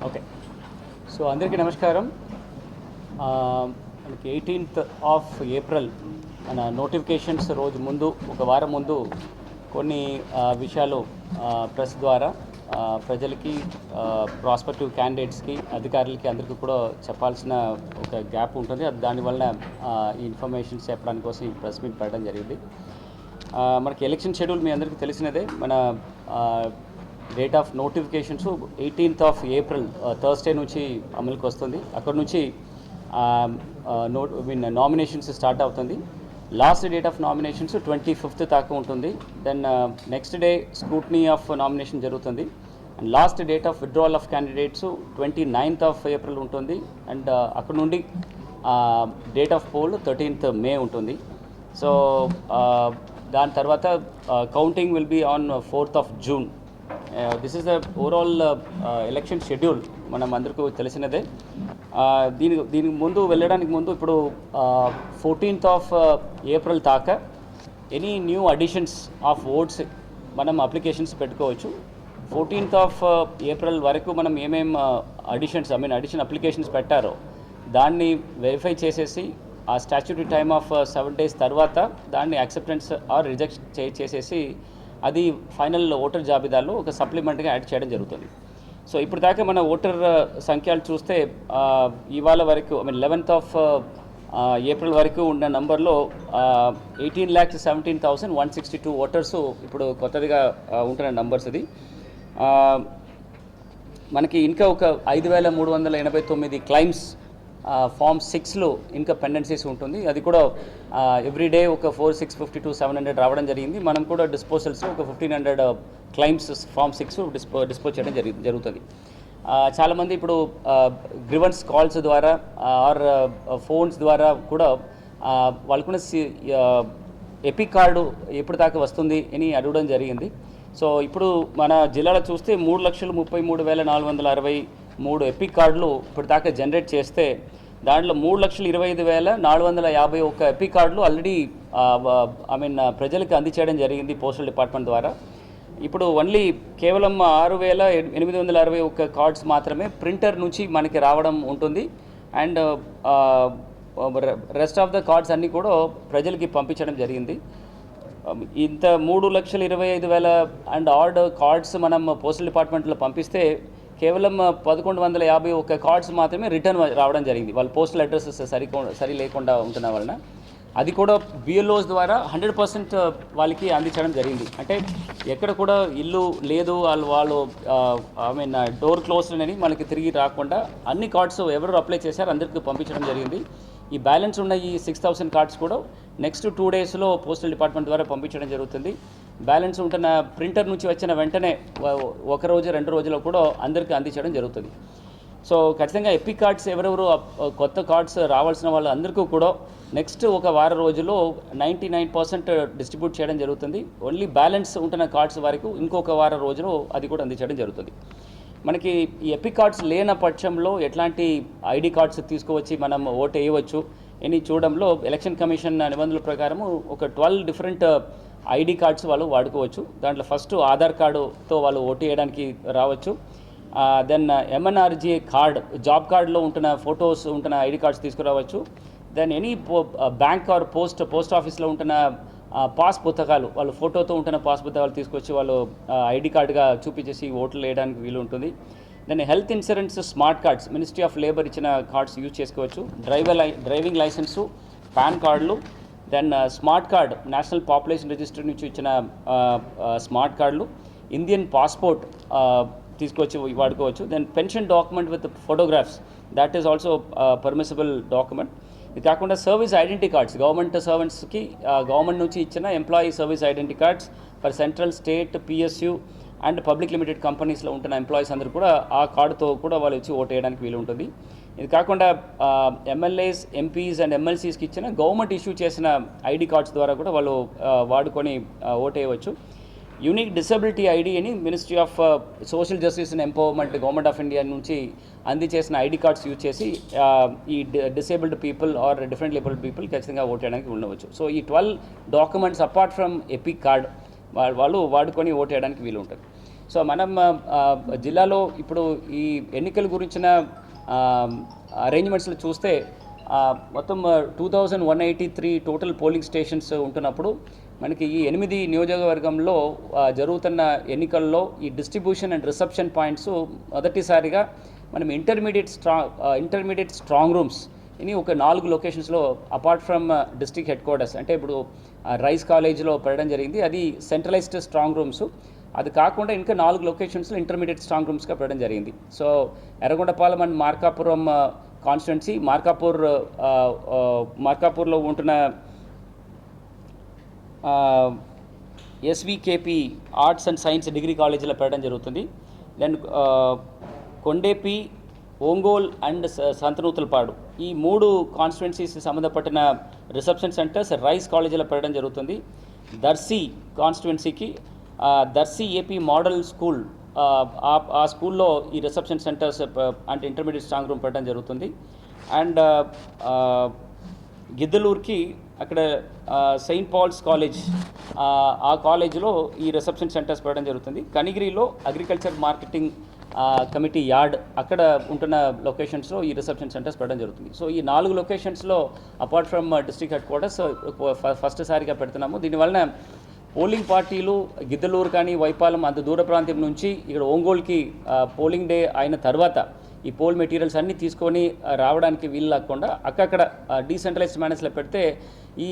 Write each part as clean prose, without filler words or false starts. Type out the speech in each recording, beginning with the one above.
Okay. So అందరికీ నమస్కారం. మనకి 18th ఆఫ్ ఏప్రిల్ మన నోటిఫికేషన్స్ రోజు ముందు ఒక వారం ముందు కొన్ని విషయాలు ప్రెస్ ద్వారా ప్రజలకి, ప్రాస్పెక్టివ్ క్యాండిడేట్స్కి, అధికారులకి అందరికీ కూడా చెప్పాల్సిన ఒక గ్యాప్ ఉంటుంది. దానివల్ల ఈ ఇన్ఫర్మేషన్స్ చెప్పడానికి కోసం ఈ ప్రెస్ మీట్ పెట్టడం జరిగింది. మనకి ఎలక్షన్ షెడ్యూల్ మీ అందరికీ తెలిసినదే. మన date of notifications 18th of April Thursday నుంచి అమలుకి వస్తుంది. అక్కడ నుంచి నామినేషన్స్ స్టార్ట్ అవుతుంది. Last date of nominations 25th దాకా ఉంటుంది. Then next day scrutiny of nomination జరుగుతుంది. And last date of withdrawal of candidates 29th of April ఉంటుంది. అండ్ అక్కడ నుండి డేట్ ఆఫ్ పోల్ 13th మే ఉంటుంది. సో దాని తర్వాత counting will be on 4th of June. This is the overall election schedule మనం అందరికీ తెలిసినదే. దీనికి ముందు వెళ్ళడానికి ముందు ఇప్పుడు 14th ఆఫ్ ఏప్రిల్ దాకా any new additions of votes మనం అప్లికేషన్స్ పెట్టుకోవచ్చు. 14th ఆఫ్ ఏప్రిల్ వరకు మనం ఏమేం అడిషన్ అప్లికేషన్స్ పెట్టారో దాన్ని వెరిఫై చేసేసి ఆ స్టాట్యూటరీ టైమ్ ఆఫ్ 7 days తర్వాత దాన్ని యాక్సెప్టెన్స్ ఆర్ రిజెక్ట్ చేసేసి అది ఫైనల్ ఓటర్ జాబితాలో ఒక సప్లిమెంట్గా యాడ్ చేయడం జరుగుతుంది. సో ఇప్పుడు దాకా మన ఓటర్ సంఖ్యలు చూస్తే ఇవాళ వరకు 11th ఆఫ్ ఏప్రిల్ వరకు ఉన్న నంబర్లో 18,17,162 ఓటర్స్ ఇప్పుడు కొత్తదిగా ఉంటున్న నంబర్స్. ఇది మనకి ఇంకా ఒక 5,389 క్లైమ్స్ ఫామ్ 6లో ఇంకా పెండెన్సీస్ ఉంటుంది. అది కూడా ఎవ్రీడే ఒక 4, 6, 52, 700 రావడం జరిగింది. మనం కూడా డిస్పోజల్స్లో ఒక 1,500 క్లైమ్స్ ఫామ్ 6 డిస్పోజ్ చేయడం జరుగుతుంది. చాలామంది ఇప్పుడు గ్రివెన్స్ కాల్స్ ద్వారా ఆర్ ఫోన్స్ ద్వారా కూడా వాళ్ళకున్న ఎపిక్ కార్డు ఎప్పుడు దాకా వస్తుంది అని అడగడం జరిగింది. సో ఇప్పుడు మన జిల్లాలో చూస్తే 3,33,463 ఎపిక్ కార్డులు ఇప్పుడు దాకా జనరేట్ చేస్తే దాంట్లో 3,25,451 ఎపిక్ కార్డులు ఆల్రెడీ ప్రజలకు అందించడం జరిగింది పోస్టల్ డిపార్ట్మెంట్ ద్వారా. ఇప్పుడు ఓన్లీ కేవలం 6,861 కార్డ్స్ మాత్రమే ప్రింటర్ నుంచి మనకి రావడం ఉంటుంది. And rest of the cards అన్నీ కూడా ప్రజలకి పంపించడం జరిగింది. ఇంత 3,25,000 అండ్ ఆర్డ్ కార్డ్స్ మనం పోస్టల్ డిపార్ట్మెంట్లో పంపిస్తే కేవలం 1,151 కార్డ్స్ మాత్రమే రిటర్న్ రావడం జరిగింది. వాళ్ళ పోస్టల్ అడ్రసెస్ సరి లేకుండా ఉంటున్న వలన అది కూడా బిఎల్ఓస్ ద్వారా 100% వాళ్ళకి అందించడం జరిగింది. అంటే ఎక్కడ కూడా ఇల్లు లేదు, వాళ్ళు డోర్ క్లోజ్ అని మనకి తిరిగి రాకుండా అన్ని కార్డ్స్ ఎవరు అప్లై చేశారో అందరికీ పంపించడం జరిగింది. ఈ బ్యాలెన్స్ ఉన్న ఈ 6,000 కార్డ్స్ కూడా నెక్స్ట్ 2 daysలో పోస్టల్ డిపార్ట్మెంట్ ద్వారా పంపించడం జరుగుతుంది. బ్యాలెన్స్ ఉంటున్న ప్రింటర్ నుంచి వచ్చిన వెంటనే 1 రోజు 2 రోజుల్లో కూడా అందరికీ అందించడం జరుగుతుంది. సో ఖచ్చితంగా ఎపిక్ కార్డ్స్ ఎవరెవరు కొత్త కార్డ్స్ రావాల్సిన వాళ్ళు అందరికీ కూడా నెక్స్ట్ ఒక వారం రోజుల్లో 99% డిస్ట్రిబ్యూట్ చేయడం జరుగుతుంది. ఓన్లీ బ్యాలెన్స్ ఉంటున్న కార్డ్స్ వరకు ఇంకొక వారం రోజుల్లో అది కూడా అందించడం జరుగుతుంది. మనకి ఈ ఎపిక్ కార్డ్స్ లేని పక్షంలో ఎట్లాంటి ఐడి కార్డ్స్ తీసుకువచ్చి మనం ఓటు వేయవచ్చు అని చూడడంలో ఎలక్షన్ కమిషన్ నిబంధనల ప్రకారము ఒక 12 డిఫరెంట్ ఐడి కార్డ్స్ వాళ్ళు వాడుకోవచ్చు. దాంట్లో ఫస్ట్ ఆధార్ కార్డుతో వాళ్ళు ఓటు వేయడానికి రావచ్చు. దెన్ MNRGA కార్డ్, జాబ్ కార్డులో ఉంటున్న ఫొటోస్ ఉంటున్న ఐడి కార్డ్స్ తీసుకురావచ్చు. Then any bank or post ఆఫీస్లో ఉంటున్న పాస్ పుస్తకాలు, వాళ్ళు ఫోటోతో ఉంటున్న పాస్ పుస్తకాలు తీసుకొచ్చి వాళ్ళు ఐడి కార్డుగా చూపించేసి ఓట్లు వేయడానికి వీలు ఉంటుంది. Then health insurance smart cards, ministry of labour ఇచ్చిన కార్డ్స్ యూజ్ చేసుకోవచ్చు. డ్రైవింగ్ లైసెన్సు, పాన్ కార్డులు, then smart card national population register నుంచి ఇచ్చిన స్మార్ట్ కార్డులు, ఇండియన్ పాస్పోర్ట్ తీసుకొచ్చి వాడుకోవచ్చు. Then pension document with photographs, that is also permissible document. ఇది కాకుండా సర్వీస్ ఐడెంటిటీ కార్డ్స్, గవర్నమెంట్ సర్వెంట్స్కి గవర్నమెంట్ నుంచి ఇచ్చిన employee service identity cards for central, state, PSU and public limited కంపెనీస్లో ఉంటున్న ఎంప్లాయీస్ అందరూ కూడా ఆ కార్డుతో కూడా వాళ్ళు వచ్చి ఓటు వేయడానికి వీలు ఉంటుంది. ఇది కాకుండా MLAs, MPs అండ్ MLCస్కి ఇచ్చిన గవర్నమెంట్ ఇష్యూ చేసిన ఐడి కార్డ్స్ ద్వారా కూడా వాళ్ళు వాడుకొని ఓటు వేయవచ్చు. యూనిక్ డిసబిలిటీ ఐడి అని ministry of social justice and empowerment government of India నుంచి అందించేసిన ఐడి కార్డ్స్ యూజ్ చేసి ఈ disabled people or different labelled people ఖచ్చితంగా ఓటు వేయడానికి ఉండవచ్చు. సో ఈ 12 documents apart from EPIC card వాళ్ళు వాడుకొని ఓటు వేయడానికి వీలు ఉంటుంది. సో మనం జిల్లాలో ఇప్పుడు ఈ ఎన్నికల గురించిన అరేంజ్మెంట్స్లో చూస్తే మొత్తం 2183 టోటల్ పోలింగ్ స్టేషన్స్ ఉంటున్నప్పుడు మనకి ఈ 8 నియోజకవర్గంలో జరుగుతున్న ఎన్నికల్లో ఈ డిస్ట్రిబ్యూషన్ అండ్ రిసెప్షన్ పాయింట్స్ మొదటిసారిగా మనం ఇంటర్మీడియట్ స్ట్రాంగ్ రూమ్స్ ఇని ఒక 4 లొకేషన్స్లో apart from district headquarters అంటే ఇప్పుడు రైస్ కాలేజ్లో పెట్టడం జరిగింది. అది సెంట్రలైజ్డ్ స్ట్రాంగ్ రూమ్స్. అది కాకుండా ఇంకా 4 లొకేషన్స్లో ఇంటర్మీడియట్ స్ట్రాంగ్ రూమ్స్గా పెట్టడం జరిగింది. So Yerragondapalem and Markapuram constituency, మార్కాపూర్లో ఉంటున్న SVKP arts and science degree కాలేజీలో పెట్టడం జరుగుతుంది. దెన్ కొండేపి, ఒంగోల్ అండ్ సంతనూతలపాడు ఈ 3 కాన్స్టిట్యున్సీస్ సంబంధపట్టిన రిసెప్షన్ సెంటర్స్ రైస్ కాలేజీలో పెట్టడం జరుగుతుంది. దర్శి కాన్స్టిట్యున్సీకి దర్శి ఏపీ మోడల్ స్కూల్, ఆ స్కూల్లో ఈ రిసెప్షన్ సెంటర్స్ అంటే ఇంటర్మీడియట్ స్ట్రాంగ్ రూమ్ పెట్టడం జరుగుతుంది. అండ్ గిద్దలూరుకి అక్కడ సెయింట్ పాల్స్ కాలేజ్, ఆ కాలేజీలో ఈ రిసెప్షన్ సెంటర్స్ పెట్టడం జరుగుతుంది. కనిగిరిలో అగ్రికల్చర్ మార్కెటింగ్ కమిటీ యార్డ్ అక్కడ ఉంటున్న లొకేషన్స్లో ఈ రిసెప్షన్ సెంటర్స్ పెట్టడం జరుగుతుంది. సో ఈ 4 లొకేషన్స్లో apart from district headquarters first సారిగా పెడుతున్నాము. దీనివలన పోలింగ్ పార్టీలు గిద్దలూరు కానీ వైపాలెం అంత దూర ప్రాంతం నుంచి ఇక్కడ ఒంగోలుకి పోలింగ్ డే అయిన తర్వాత ఈ పోల్ మెటీరియల్స్ అన్నీ తీసుకొని రావడానికి వీలు లేకుండా అక్కడక్కడ డీసెంట్రలైజ్డ్ మేనర్స్లో పెడితే ఈ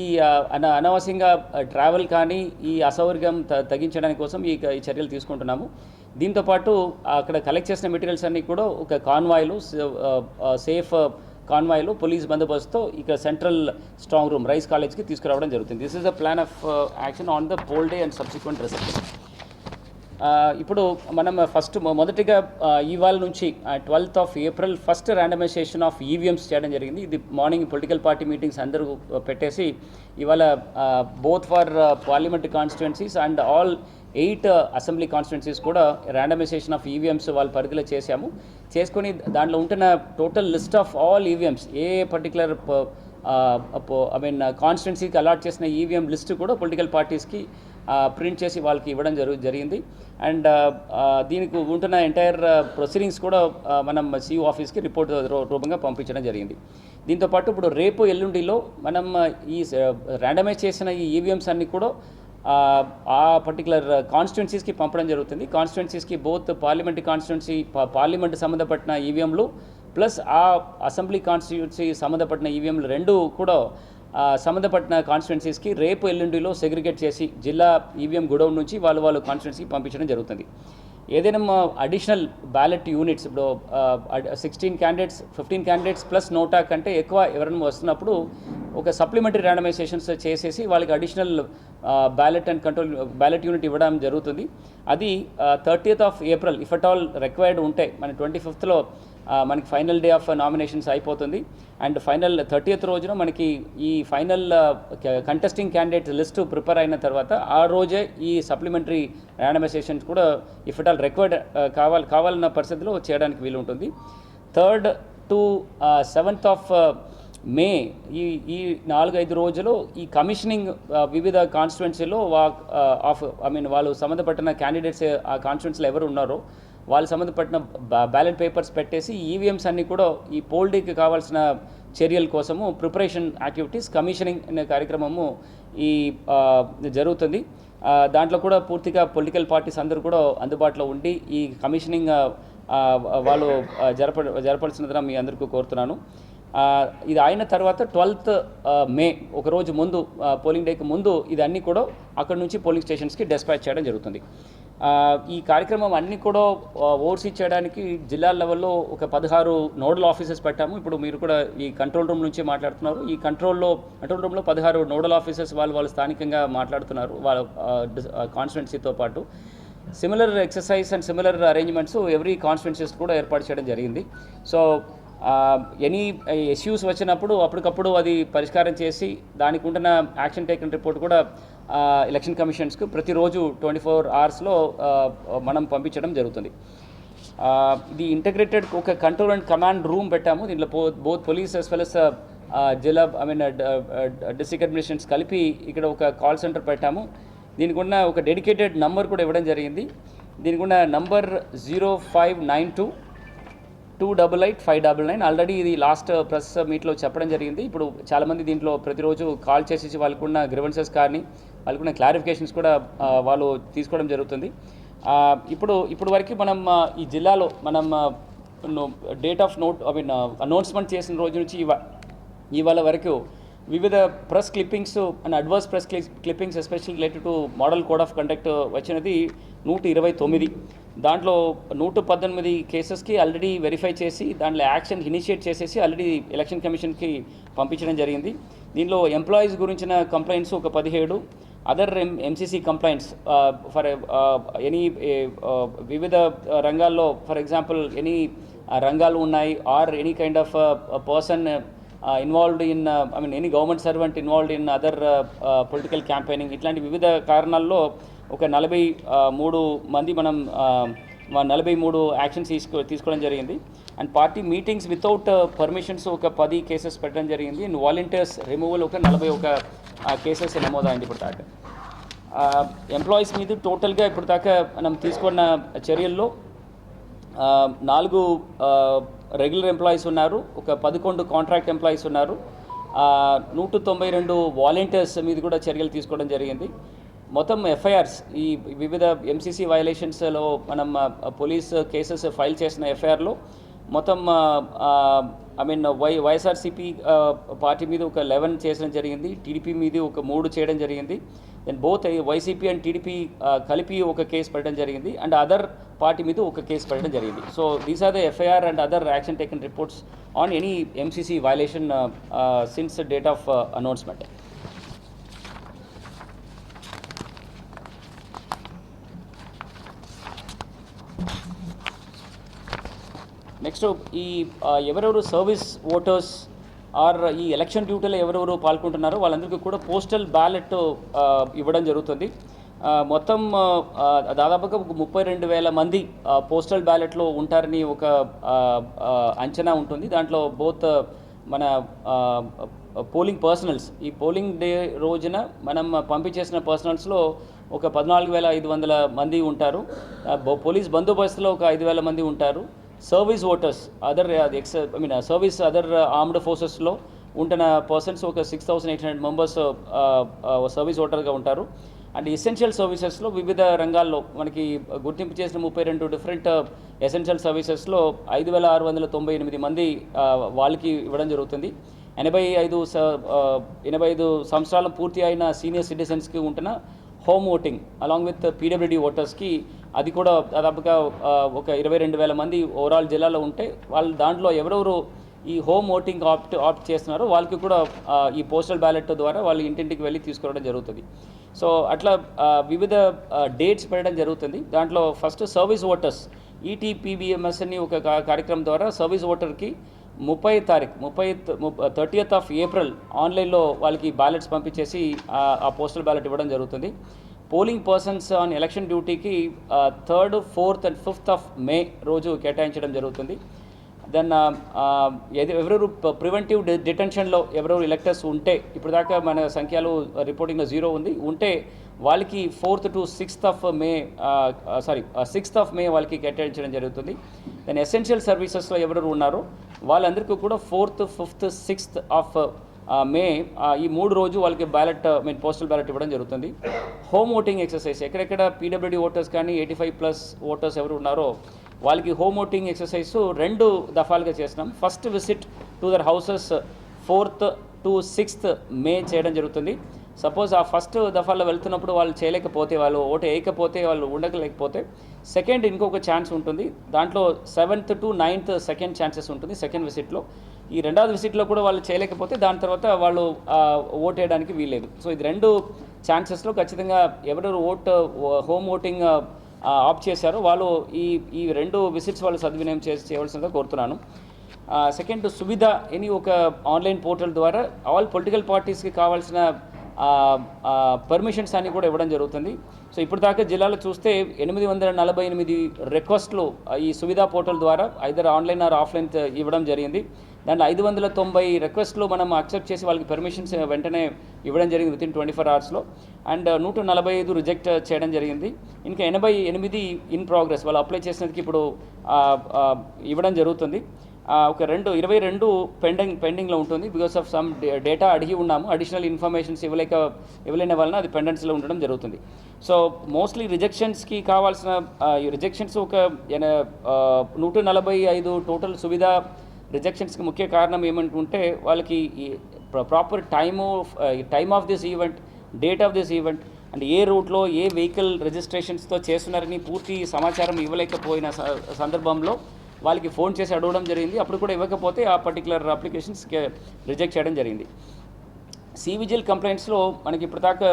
అనవసరంగా ట్రావెల్ కానీ ఈ అసౌకర్యం తగ్గించడానికి కోసం ఈ చర్యలు తీసుకుంటున్నాము. దీంతోపాటు అక్కడ కలెక్ట్ చేసిన మెటీరియల్స్ అన్నీ కూడా ఒక కాన్వాయ్లు, సేఫ్ కాన్వాయ్లో పోలీస్ బందోబస్తుతో ఇక సెంట్రల్ స్ట్రాంగ్ రూమ్ రైస్ కాలేజ్కి తీసుకురావడం జరుగుతుంది. This is the plan of action on the pole day and subsequent reception. ఇప్పుడు మనం మొదటిగా ఇవాళ నుంచి 12th of April first randomisation of EVMs చేయడం జరిగింది. ఇది మార్నింగ్ పొలిటికల్ పార్టీ మీటింగ్స్ అందరూ పెట్టేసి ఇవాళ both for parliamentary constituencies and all 8 assembly constituencies కూడా ర్యాండమైజేషన్ ఆఫ్ ఈవీఎంస్ వాళ్ళ పరిధిలో చేసుకొని దాంట్లో ఉంటున్న total list of all EVMs A particular కాన్స్టిట్యున్సీకి అలాట్ చేసిన ఈవీఎం లిస్ట్ కూడా పొలిటికల్ పార్టీస్కి ప్రింట్ చేసి వాళ్ళకి ఇవ్వడం జరిగింది. అండ్ దీనికి ఉంటున్న ఎంటైర్ ప్రొసీడింగ్స్ కూడా మనం సిఇఓ ఆఫీస్కి రిపోర్ట్ రూపంగా పంపించడం జరిగింది. దీంతోపాటు ఇప్పుడు రేపు ఎల్లుండిలో మనం ఈ ర్యాండమైజ్ చేసిన ఈ ఈవీఎంస్ అన్నీ కూడా ఆ పర్టికులర్ కాన్స్టిట్యున్సీస్కి పంపడం జరుగుతుంది. కాన్స్టిట్యున్సీస్కి బోత్ పార్లమెంటరీ కాన్స్టిట్యున్సీ పార్లమెంట్ సంబంధపడిన ఈవీఎంలు ప్లస్ ఆ అసెంబ్లీ కాన్స్టిట్యున్సీ సంబంధపడిన ఈవీఎంలు రెండు కూడా సంబంధపడిన కాన్స్టిట్యున్సీస్కి రేపు ఎల్లుండిలో సెగ్రిగేట్ చేసి జిల్లా ఈవీఎం గోడౌన్ నుంచి వాళ్ళు కాన్స్టిట్యున్సీకి పంపించడం జరుగుతుంది. ఏదైనా అడిషనల్ బ్యాలెట్ యూనిట్స్ ఇప్పుడు 16 క్యాండిడేట్స్ 15 క్యాండిడేట్స్ ప్లస్ నోటా కంటే ఎక్కువ ఎవరైనా వస్తున్నప్పుడు ఒక సప్లిమెంటరీ ర్యాండమైజేషన్స్ చేసేసి వాళ్ళకి అడిషనల్ బ్యాలెట్ యూనిట్ ఇవ్వడం జరుగుతుంది. అది 30th of April if at all required ఉంటే మన 25th మనకి ఫైనల్ డే ఆఫ్ నామినేషన్స్ అయిపోతుంది. అండ్ ఫైనల్ 30th రోజున మనకి ఈ final contesting candidate list prepare అయిన తర్వాత ఆ రోజే ఈ సప్లిమెంటరీ ర్యాండమైజేషన్స్ కూడా ఇఫ్ అట్ ఆల్ రిక్వైర్డ్ కావాలన్న పరిస్థితిలో చేయడానికి వీలు ఉంటుంది. 3rd to 7th of May ఈ 4-5 రోజులు ఈ కమిషనింగ్ వివిధ కాన్స్టిట్యున్సీలో వాళ్ళు సంబంధపడిన క్యాండిడేట్స్ ఆ కాన్స్టిట్యున్సీలో ఎవరు ఉన్నారో వాళ్ళు సంబంధపడిన బ్యాలెట్ పేపర్స్ పెట్టేసి ఈవీఎంస్ అన్నీ కూడా ఈ పోల్ డేకి కావాల్సిన చర్యల కోసము ప్రిపరేషన్ యాక్టివిటీస్ కమిషనింగ్ అనే కార్యక్రమము ఈ జరుగుతుంది. దాంట్లో కూడా పూర్తిగా పొలిటికల్ పార్టీస్ అందరూ కూడా అందుబాటులో ఉండి ఈ కమిషనింగ్ వాళ్ళు జరపాల్సినదిగా మీ అందరికీ కోరుతున్నాను. ఇది అయిన తర్వాత 12th May ఒకరోజు ముందు పోలింగ్ డేకి ముందు ఇదన్నీ కూడా అక్కడ నుంచి పోలింగ్ స్టేషన్స్కి డిస్పాచ్ చేయడం జరుగుతుంది. ఈ కార్యక్రమం అన్నీ కూడా ఓవర్సీ చేయడానికి జిల్లా లెవెల్లో ఒక 16 నోడల్ ఆఫీసర్స్ పెట్టాము. ఇప్పుడు మీరు కూడా ఈ కంట్రోల్ రూమ్ నుంచి మాట్లాడుతున్నారు. ఈ కంట్రోల్ రూమ్లో 16 నోడల్ ఆఫీసర్స్ వాళ్ళు స్థానికంగా మాట్లాడుతున్నారు వాళ్ళ కాన్స్టిట్యున్సీతో పాటు. Similar exercise and similar arrangements every constituencies కూడా ఏర్పాటు చేయడం జరిగింది. సో ఎనీ ఇష్యూస్ వచ్చినప్పుడు అప్పటికప్పుడు అది పరిష్కారం చేసి దానికి ఉంటున్న యాక్షన్ టేకన్ రిపోర్ట్ కూడా ఎలక్షన్ కమిషన్స్కు ప్రతిరోజు 24 hours మనం పంపించడం జరుగుతుంది. ఇది ఇంటగ్రేటెడ్ ఒక కంట్రోల్ అండ్ కమాండ్ రూమ్ పెట్టాము. దీంట్లో both police as well as జిల్లా డిస్ట్రిక్ట్ అడ్మినిస్ట్రేషన్స్ కలిపి ఇక్కడ ఒక కాల్ సెంటర్ పెట్టాము. దీనికి ఉన్న ఒక డెడికేటెడ్ నంబర్ కూడా ఇవ్వడం జరిగింది. దీనికి ఉన్న నంబర్ 0592288599. ఆల్రెడీ ఇది లాస్ట్ ప్రెస్ మీట్లో చెప్పడం జరిగింది. ఇప్పుడు చాలామంది దీంట్లో ప్రతిరోజు కాల్ చేసేసి వాళ్ళకున్న గ్రివెన్సెస్ కానీ వాళ్ళకున్న క్లారిఫికేషన్స్ కూడా వాళ్ళు తీసుకోవడం జరుగుతుంది. ఇప్పుడు వరకు మనం ఈ జిల్లాలో మనం డేట్ ఆఫ్ అనౌన్స్మెంట్ చేసిన రోజు నుంచి ఇవాళ వరకు వివిధ press clippings and adverse press clippings especially related to model code of conduct వచ్చినది 129. దాంట్లో 118 కేసెస్కి ఆల్రెడీ వెరిఫై చేసి దాంట్లో యాక్షన్ ఇనిషియేట్ చేసేసి ఆల్రెడీ ఎలక్షన్ కమిషన్కి పంపించడం జరిగింది. దీనిలో ఎంప్లాయీస్ గురించిన కంప్లైంట్స్ ఒక 17, other MCC complaints for any వివిధ రంగాల్లో, ఫర్ ఎగ్జాంపుల్ ఎనీ రంగాలు ఉన్నాయి are any kind of person involved in any government servant involved in other political campaigning, ఇట్లాంటి వివిధ కారణాల్లో ఒక 43 మంది మనం 43 యాక్షన్స్ తీసుకోవడం జరిగింది. And party meetings without permissions ఒక 10 కేసెస్ పెట్టడం జరిగింది. అండ్ వాలంటీర్స్ రిమూవల్ ఒక 41 కేసెస్ నమోదైంది ఇప్పుడు దాకా. ఎంప్లాయీస్ మీద టోటల్గా ఇప్పుడు దాకా మనం తీసుకున్న చర్యల్లో 4 రెగ్యులర్ ఎంప్లాయీస్ ఉన్నారు, ఒక 11 కాంట్రాక్ట్ ఎంప్లాయీస్ ఉన్నారు, 192 వాలంటీర్స్ మీద కూడా చర్యలు తీసుకోవడం జరిగింది. మొత్తం ఎఫ్ఐఆర్స్ ఈ వివిధ ఎంసీసీ వైలేషన్స్లో మనం పోలీస్ కేసెస్ ఫైల్ చేసిన ఎఫ్ఐఆర్లో మొత్తం వైఎస్ఆర్సీపీ పార్టీ మీద ఒక 11 చేయడం జరిగింది, టీడీపీ మీద ఒక 3 చేయడం జరిగింది. Then both YCP and TDP కలిపి ఒక కేసు పెట్టడం జరిగింది, అండ్ అదర్ పార్టీ మీద ఒక కేసు పెట్టడం జరిగింది. So these are the FIR and other action taken reports on any MCC violation since date of announcement. Next ఈ ఎవరెవరు సర్వీస్ ఓటర్స్ ఆర్ ఈ ఎలక్షన్ డ్యూటీలో ఎవరెవరు పాల్గొంటున్నారో వాళ్ళందరికీ కూడా పోస్టల్ బ్యాలెట్ ఇవ్వడం జరుగుతుంది. మొత్తం దాదాపుగా 32,000 మంది పోస్టల్ బ్యాలెట్లో ఉంటారని ఒక అంచనా ఉంటుంది. దాంట్లో బోత్ మన పోలింగ్ పర్సనల్స్, ఈ పోలింగ్ డే రోజున మనం పంపించేసిన పర్సనల్స్లో ఒక 14,500 మంది ఉంటారు. పోలీస్ బందోబస్తులో ఒక 5,000 మంది ఉంటారు. Service voters other service other armed ఫోర్సెస్లో ఉంటున్న పర్సన్స్ ఒక 6,800 మెంబర్స్ సర్వీస్ ఓటర్గా ఉంటారు. అండ్ ఎసెన్షియల్ సర్వీసెస్లో వివిధ రంగాల్లో మనకి గుర్తింపు చేసిన 32 డిఫరెంట్ ఎసెన్షియల్ సర్వీసెస్లో 5,698 మంది వాళ్ళకి ఇవ్వడం జరుగుతుంది. 85 సంవత్సరాలు పూర్తి అయిన సీనియర్ సిటిజన్స్కి ఉంటున్న home voting along with PWD ఓటర్స్కి అది కూడా దాదాపుగా ఒక 22,000 మంది ఓవరాల్ జిల్లాలో ఉంటే వాళ్ళు దాంట్లో ఎవరెవరు ఈ హోమ్ ఓటింగ్ ఆప్ట్ చేస్తున్నారో వాళ్ళకి కూడా ఈ పోస్టల్ బ్యాలెట్ ద్వారా వాళ్ళు ఇంటింటికి వెళ్ళి తీసుకోవడం జరుగుతుంది. సో అట్లా వివిధ డేట్స్ పెట్టడం జరుగుతుంది. దాంట్లో ఫస్ట్ సర్వీస్ ఓటర్స్ ఈటీపీబీఎంఎస్ అని ఒక కార్యక్రమం ద్వారా సర్వీస్ ఓటర్కి 30th ఆఫ్ ఏప్రిల్ ఆన్లైన్లో వాళ్ళకి బ్యాలెట్స్ పంపించేసి ఆ పోస్టల్ బ్యాలెట్ ఇవ్వడం జరుగుతుంది. పోలింగ్ పర్సన్స్ ఆన్ ఎలక్షన్ డ్యూటీకి 3rd, 4th and 5th of May రోజు కేటాయించడం జరుగుతుంది. దెన్ ఎవరెవరు ప్రివెంటివ్ డిటెన్షన్లో ఎవరెవరు ఎలక్టర్స్ ఉంటే ఇప్పుడు దాకా మన సంఖ్యలో రిపోర్టింగ్లో 0 ఉంది ఉంటే వాళ్ళకి 4th to 6th of May 6th of May వాళ్ళకి కేటాయించడం జరుగుతుంది. దెన్ ఎసెన్షియల్ సర్వీసెస్లో ఎవరెవరు ఉన్నారో వాళ్ళందరికీ కూడా 4th, 5th, 6th of May ఈ 3 రోజు వాళ్ళకి బ్యాలెట్ పోస్టల్ బ్యాలెట్ ఇవ్వడం జరుగుతుంది. హోమ్ ఓటింగ్ ఎక్సర్సైజ్ ఎక్కడెక్కడ పీడబ్ల్యూడీ ఓటర్స్ కానీ 85+ ఓటర్స్ ఎవరు ఉన్నారో వాళ్ళకి హోమ్ ఓటింగ్ ఎక్సర్సైజ్ 2 దఫాలుగా చేస్తున్నాం. First visit to their houses 4th to 6th మే చేయడం జరుగుతుంది. సపోజ్ ఆ ఫస్ట్ దఫాలో వెళ్తున్నప్పుడు వాళ్ళు చేయలేకపోతే, వాళ్ళు ఓటు వేయకపోతే, వాళ్ళు ఉండలేకపోతే సెకండ్ ఇంకొక ఛాన్స్ ఉంటుంది. దాంట్లో 7th to 9th second chances ఉంటుంది సెకండ్ విజిట్లో. ఈ రెండవ విజిట్లో కూడా వాళ్ళు చేయలేకపోతే దాని తర్వాత వాళ్ళు ఓటు వేయడానికి వీల్లేదు. సో ఇది 2 ఛాన్సెస్లో ఖచ్చితంగా ఎవరెవరు హోమ్ ఓటింగ్ ఆప్ట్ చేశారో వాళ్ళు ఈ 2 విజిట్స్ వాళ్ళు సద్వినియోగం చేయవలసిందిగా కోరుతున్నాను. సెకండ్ సువిధ అని ఒక ఆన్లైన్ పోర్టల్ ద్వారా ఆల్ పొలిటికల్ పార్టీస్కి కావాల్సిన పర్మిషన్స్ అన్నీ కూడా ఇవ్వడం జరుగుతుంది. సో ఇప్పుడు దాకా జిల్లాలో చూస్తే 848 రిక్వెస్ట్లు ఈ సువిధా పోర్టల్ ద్వారా ఐదర్ ఆన్లైన్ ఆర్ ఆఫ్లైన్ ఇవ్వడం జరిగింది. దాంట్లో 590 రిక్వెస్ట్లు మనం యాక్సెప్ట్ చేసి వాళ్ళకి పర్మిషన్స్ వెంటనే ఇవ్వడం జరిగింది వితిన్ 24 అవర్స్లో. అండ్ 145 రిజెక్ట్ చేయడం జరిగింది. ఇంకా 88 ఇన్ ప్రోగ్రెస్ వాళ్ళు అప్లై చేసినందుకు ఇప్పుడు ఇవ్వడం జరుగుతుంది. ఒక 22 పెండింగ్లో ఉంటుంది. బికాస్ ఆఫ్ సమ్ డేటా అడిగి ఉన్నాము, అడిషనల్ ఇన్ఫర్మేషన్స్ ఇవ్వలేని వలన అది పెండెన్స్లో ఉండడం జరుగుతుంది. సో మోస్ట్లీ రిజెక్షన్స్కి కావాల్సిన రిజెక్షన్స్ ఒక 145 టోటల్ సువిధ రిజెక్షన్స్కి ముఖ్య కారణం ఏమంటుంటే వాళ్ళకి proper time of this event, date of this event and ఏ రూట్లో ఏ వెహికల్ రిజిస్ట్రేషన్స్తో చేస్తున్నారని పూర్తి సమాచారం ఇవ్వలేకపోయిన సందర్భంలో వాళ్ళకి ఫోన్ చేసి అడగడం జరిగింది. అప్పుడు కూడా ఇవ్వకపోతే ఆ పర్టికులర్ అప్లికేషన్స్కి రిజెక్ట్ చేయడం జరిగింది. సివిజిల్ కంప్లైంట్స్లో మనకి ఇప్పుడు దాకా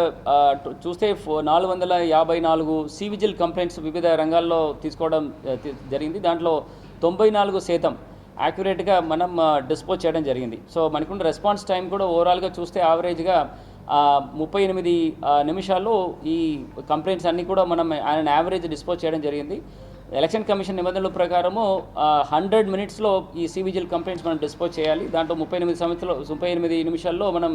చూస్తే 454 సివిజిల్ కంప్లైంట్స్ వివిధ రంగాల్లో తీసుకోవడం జరిగింది. దాంట్లో 94% యాక్యురేట్గా మనం డిస్పోజ్ చేయడం జరిగింది. సో మనకున్న రెస్పాన్స్ టైం కూడా ఓవరాల్గా చూస్తే యావరేజ్గా 38 నిమిషాల్లో ఈ కంప్లైంట్స్ అన్నీ కూడా మనం ఆయన యావరేజ్ డిస్పోజ్ చేయడం జరిగింది. ఎలక్షన్ కమిషన్ నిబంధనల ప్రకారము 100 మినిట్స్లో ఈ సివిజిల్ కంప్లైంట్స్ మనం డిస్పోజ్ చేయాలి. దాంట్లో 38 నిమిషాల్లో మనం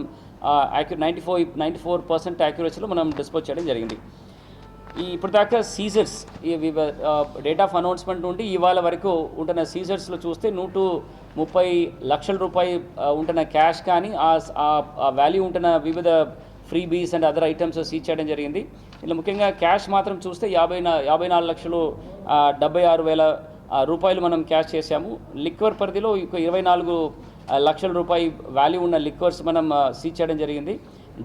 94% యాక్యురసీలో మనం డిస్పోజ్ చేయడం జరిగింది. ఇప్పుడు దాకా సీజర్స్ డేట్ ఆఫ్ అనౌన్స్మెంట్ నుండి ఇవాళ వరకు ఉంటున్న సీజర్స్లో చూస్తే 130 లక్షల రూపాయలు ఉంటున్న క్యాష్ కానీ ఆ వాల్యూ ఉంటున్న వివిధ free bees and other items seize చేయడం జరిగింది. ఇలా ముఖ్యంగా క్యాష్ మాత్రం చూస్తే 54,76,000 రూపాయలు మనం క్యాష్ చేశాము. లిక్వర్ పరిధిలో 24 లక్షల రూపాయలు వాల్యూ ఉన్న లిక్వర్స్ మనం సీజ్ చేయడం జరిగింది.